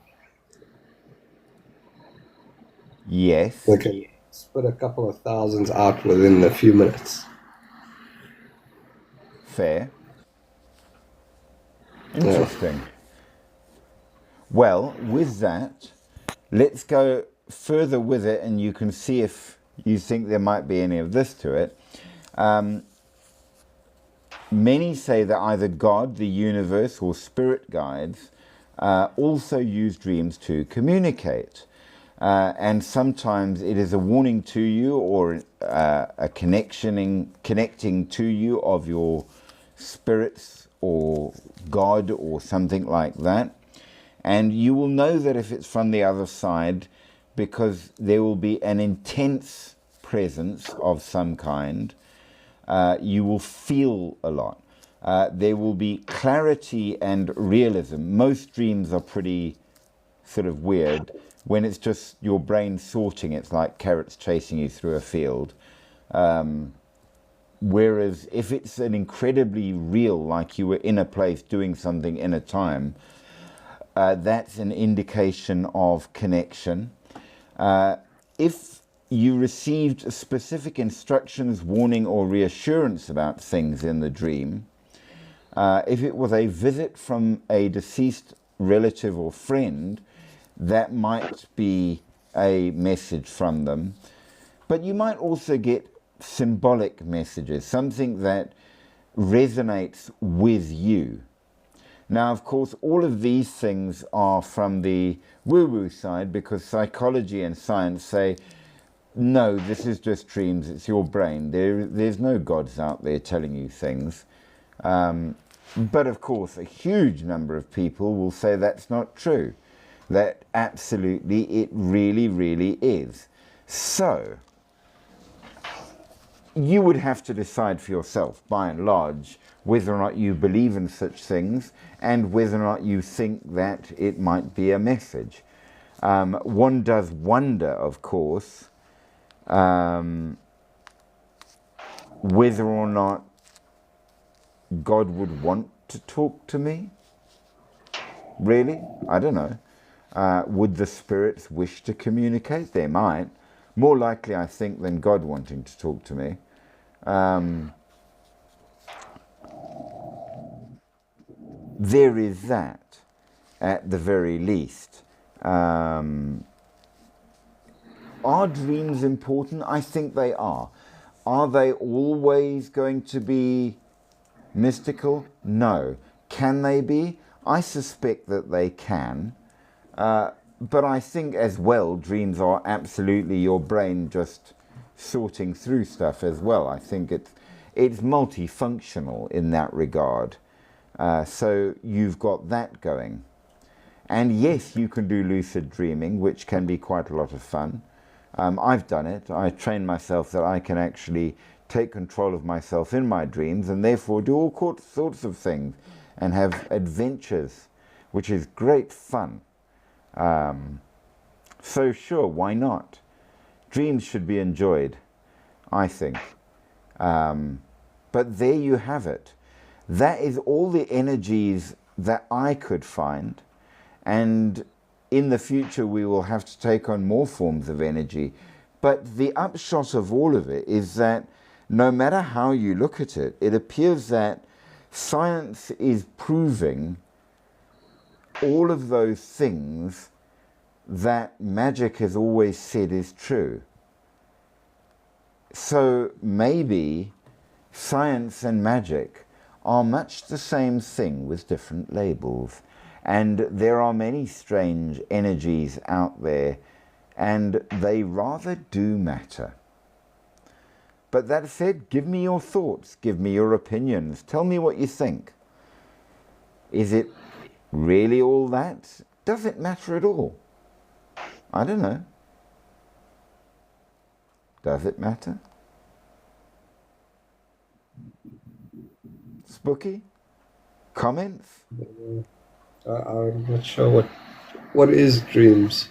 They Yes. can spit a couple of thousands out within a few minutes. Fair. Yeah. Interesting. Well, with that, let's go further with it and you can see if you think there might be any of this to it. Many say that either God, the universe, or spirit guides also use dreams to communicate. And sometimes it is a warning to you or a connecting to you of your spirits or God or something like that. And you will know that if it's from the other side because there will be an intense presence of some kind. You will feel a lot. There will be clarity and realism. Most dreams are pretty sort of weird. When it's just your brain sorting, it's like carrots chasing you through a field. Whereas if it's an incredibly real, like you were in a place doing something in a time, that's an indication of connection. If you received specific instructions, warning, or reassurance about things in the dream, if it was a visit from a deceased relative or friend, that might be a message from them. But you might also get symbolic messages, something that resonates with you. Now, of course, all of these things are from the woo-woo side because psychology and science say, no, this is just dreams, it's your brain. There's no gods out there telling you things. But of course, a huge number of people will say that's not true. That absolutely, it really, really is. So, you would have to decide for yourself, by and large, whether or not you believe in such things and whether or not you think that it might be a message. One does wonder, of course, whether or not God would want to talk to me. Really? I don't know. Would the spirits wish to communicate? They might. More likely, I think, than God wanting to talk to me. There is that, at the very least. Are dreams important? I think they are. Are they always going to be mystical? No. Can they be? I suspect that they can. But I think as well, dreams are absolutely your brain just sorting through stuff as well. I think it's multifunctional in that regard. So you've got that going. And yes, you can do lucid dreaming, which can be quite a lot of fun. I've done it. I trained myself that I can actually take control of myself in my dreams and therefore do all sorts of things and have adventures, which is great fun. So sure, why not? Dreams should be enjoyed, I think. But there you have it. That is all the energies that I could find. And in the future, we will have to take on more forms of energy. But the upshot of all of it is that no matter how you look at it, it appears that science is proving all of those things that magic has always said is true. So maybe science and magic are much the same thing with different labels. And there are many strange energies out there, and they rather do matter. But that said, give me your thoughts, give me your opinions, tell me what you think. Is it really all that? Does it matter at all? I don't know. Does it matter? Spooky? Comments? I'm not sure what is dreams.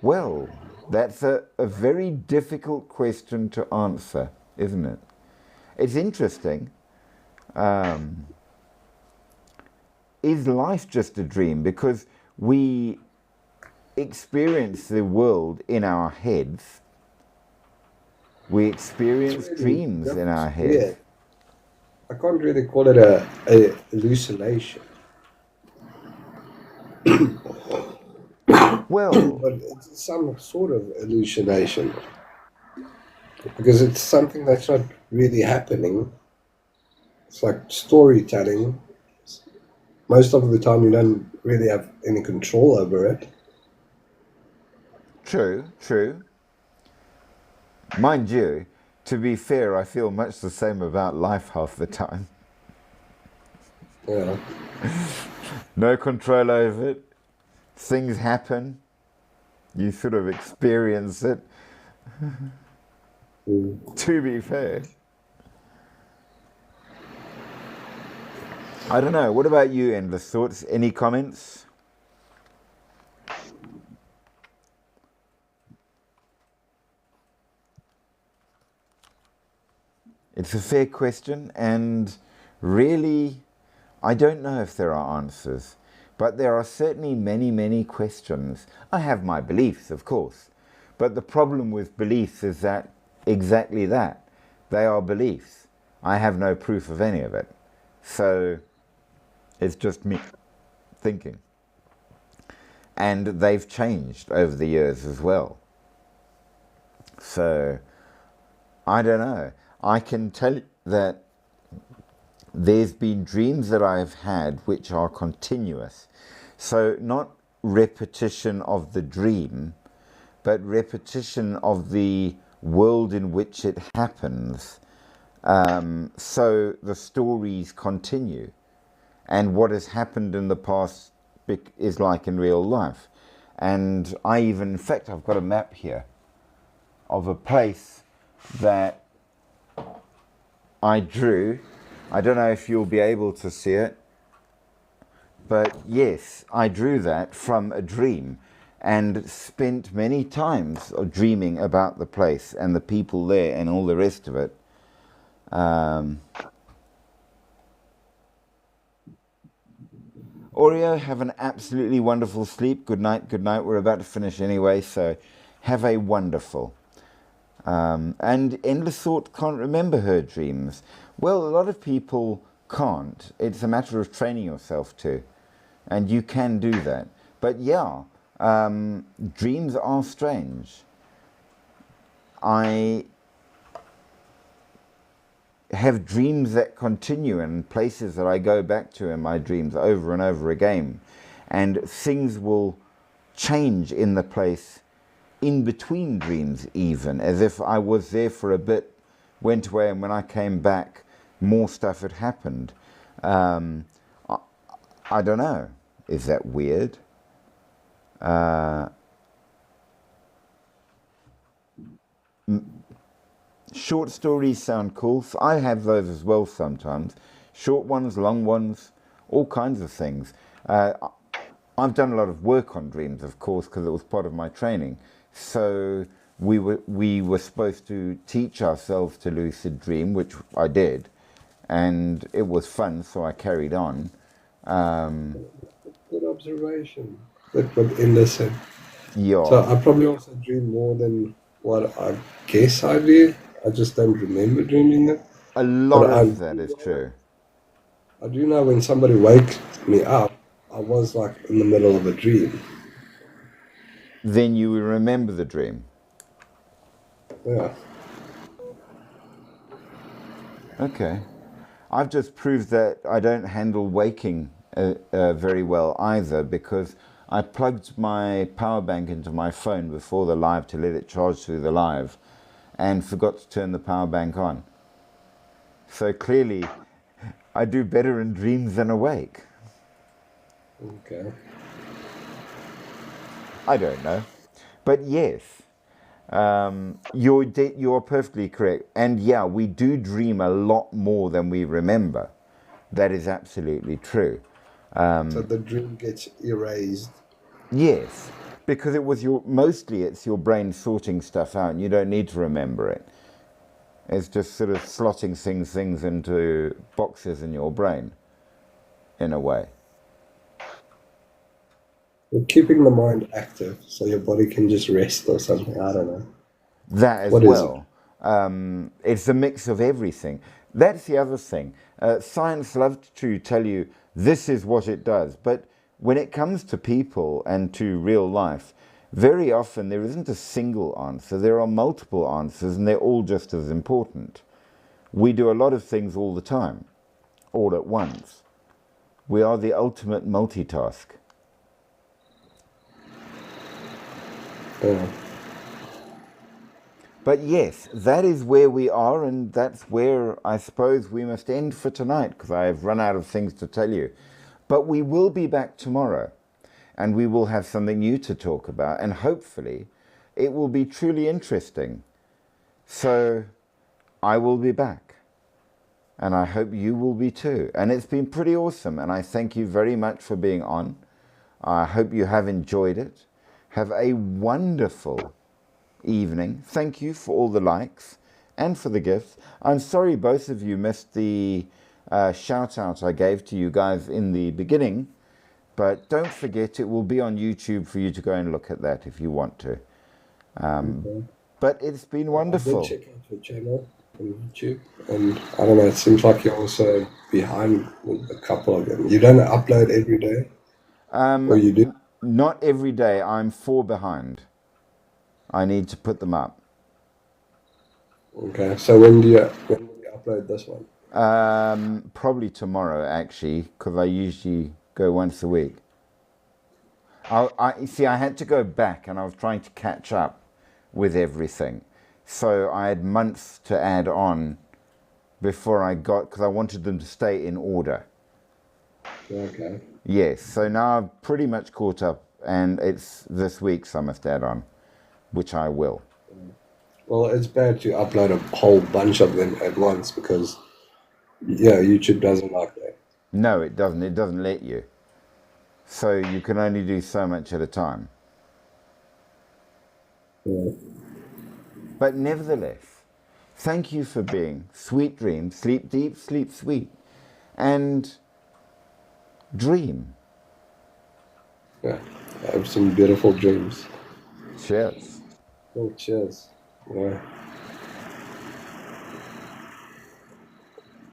Well, that's a very difficult question to answer, isn't it? It's interesting. Is life just a dream? Because we experience the world in our heads. We experience dreams in our heads. Yeah, I can't really call it a hallucination, Well, but it's some sort of hallucination because it's something that's not really happening. It's like storytelling. Most of the time, you don't really have any control over it. true, true. Mind you, to be fair, I feel much the same about life half the time. Yeah. No control over it. Things happen. You sort of experience it. Mm. To be fair. I don't know. What about you, Endless Thoughts? Any comments? It's a fair question, and really, I don't know if there are answers, but there are certainly many, many questions. I have my beliefs, of course, but the problem with beliefs is that exactly that. They are beliefs. I have no proof of any of it. So it's just me thinking. And they've changed over the years as well. So I don't know. I can tell you that there's been dreams that I've had which are continuous. So not repetition of the dream, but repetition of the world in which it happens. So the stories continue. And what has happened in the past is like in real life. And I even, in fact, I've got a map here of a place that I drew. I don't know if you'll be able to see it, but yes, I drew that from a dream and spent many times dreaming about the place and the people there and all the rest of it. Oreo, have an absolutely wonderful sleep. Good night, good night. We're about to finish anyway, so have a wonderful. And Endless Thought can't remember her dreams. Well, a lot of people can't. It's a matter of training yourself to. And you can do that. But yeah, dreams are strange. I have dreams that continue and places that I go back to in my dreams over and over again. And things will change in the place in between dreams even, as if I was there for a bit, went away, and when I came back, more stuff had happened. I don't know. Is that weird? Short stories sound cool. I have those as well sometimes. Short ones, long ones, all kinds of things. I've done a lot of work on dreams, of course, because it was part of my training. So we were supposed to teach ourselves to lucid dream, which I did, and it was fun, so I carried on. Good observation. That's what Inda said. Yeah. So I probably also dream more than what I guess I do. I just don't remember dreaming them. A But lot of that is true. I do know when somebody wakes me up, I was like in the middle of a dream. Then you will remember the dream. Yeah. Okay. I've just proved that I don't handle waking very well either, because I plugged my power bank into my phone before the live to let it charge through the live and forgot to turn the power bank on. So clearly I do better in dreams than awake. Okay. I don't know. But yes, you're perfectly correct. And yeah, we do dream a lot more than we remember. That is absolutely true. So the dream gets erased. Yes, because it's your brain sorting stuff out, and you don't need to remember it. It's just sort of slotting things into boxes in your brain, in a way. You're keeping the mind active so your body can just rest or something. I don't know. That as What is it? well. It's a mix of everything. That's the other thing. Science loves to tell you this is what it does, but when it comes to people and to real life, very often there isn't a single answer. There are multiple answers, and they're all just as important. We do a lot of things all the time, all at once. We are the ultimate multitask. Yeah. But yes, that is where we are, and that's where I suppose we must end for tonight, because I have run out of things to tell you. But we will be back tomorrow, and we will have something new to talk about, and hopefully it will be truly interesting. So I will be back, and I hope you will be too. And it's been pretty awesome, and I thank you very much for being on. I hope you have enjoyed it. Have a wonderful evening. Thank you for all the likes and for the gifts. I'm sorry both of you missed the shout out I gave to you guys in the beginning, but don't forget it will be on YouTube for you to go and look at that if you want to. Okay. But it's been I did wonderful. check out your channel on YouTube, and I don't know. It seems like you're also behind with a couple of them. You don't upload every day, or you do? Not every day. I'm 4 behind. I need to put them up. Okay. So when do you upload this one? Probably tomorrow, actually, because I usually go once a week. I see. I had to go back, and I was trying to catch up with everything, so I had months to add on before I got, because I wanted them to stay in order. Okay. Yes. So now I've pretty much caught up, and it's this week's I must add on, which I will. Well, it's bad to upload a whole bunch of them at once because yeah, YouTube doesn't like that. No, it doesn't. It doesn't let you. So you can only do so much at a time. Yeah. But nevertheless, thank you for being. Sweet dreams. Sleep deep, sleep sweet. And dream. Yeah. I have some beautiful dreams. Cheers. Oh, cheers. Yeah.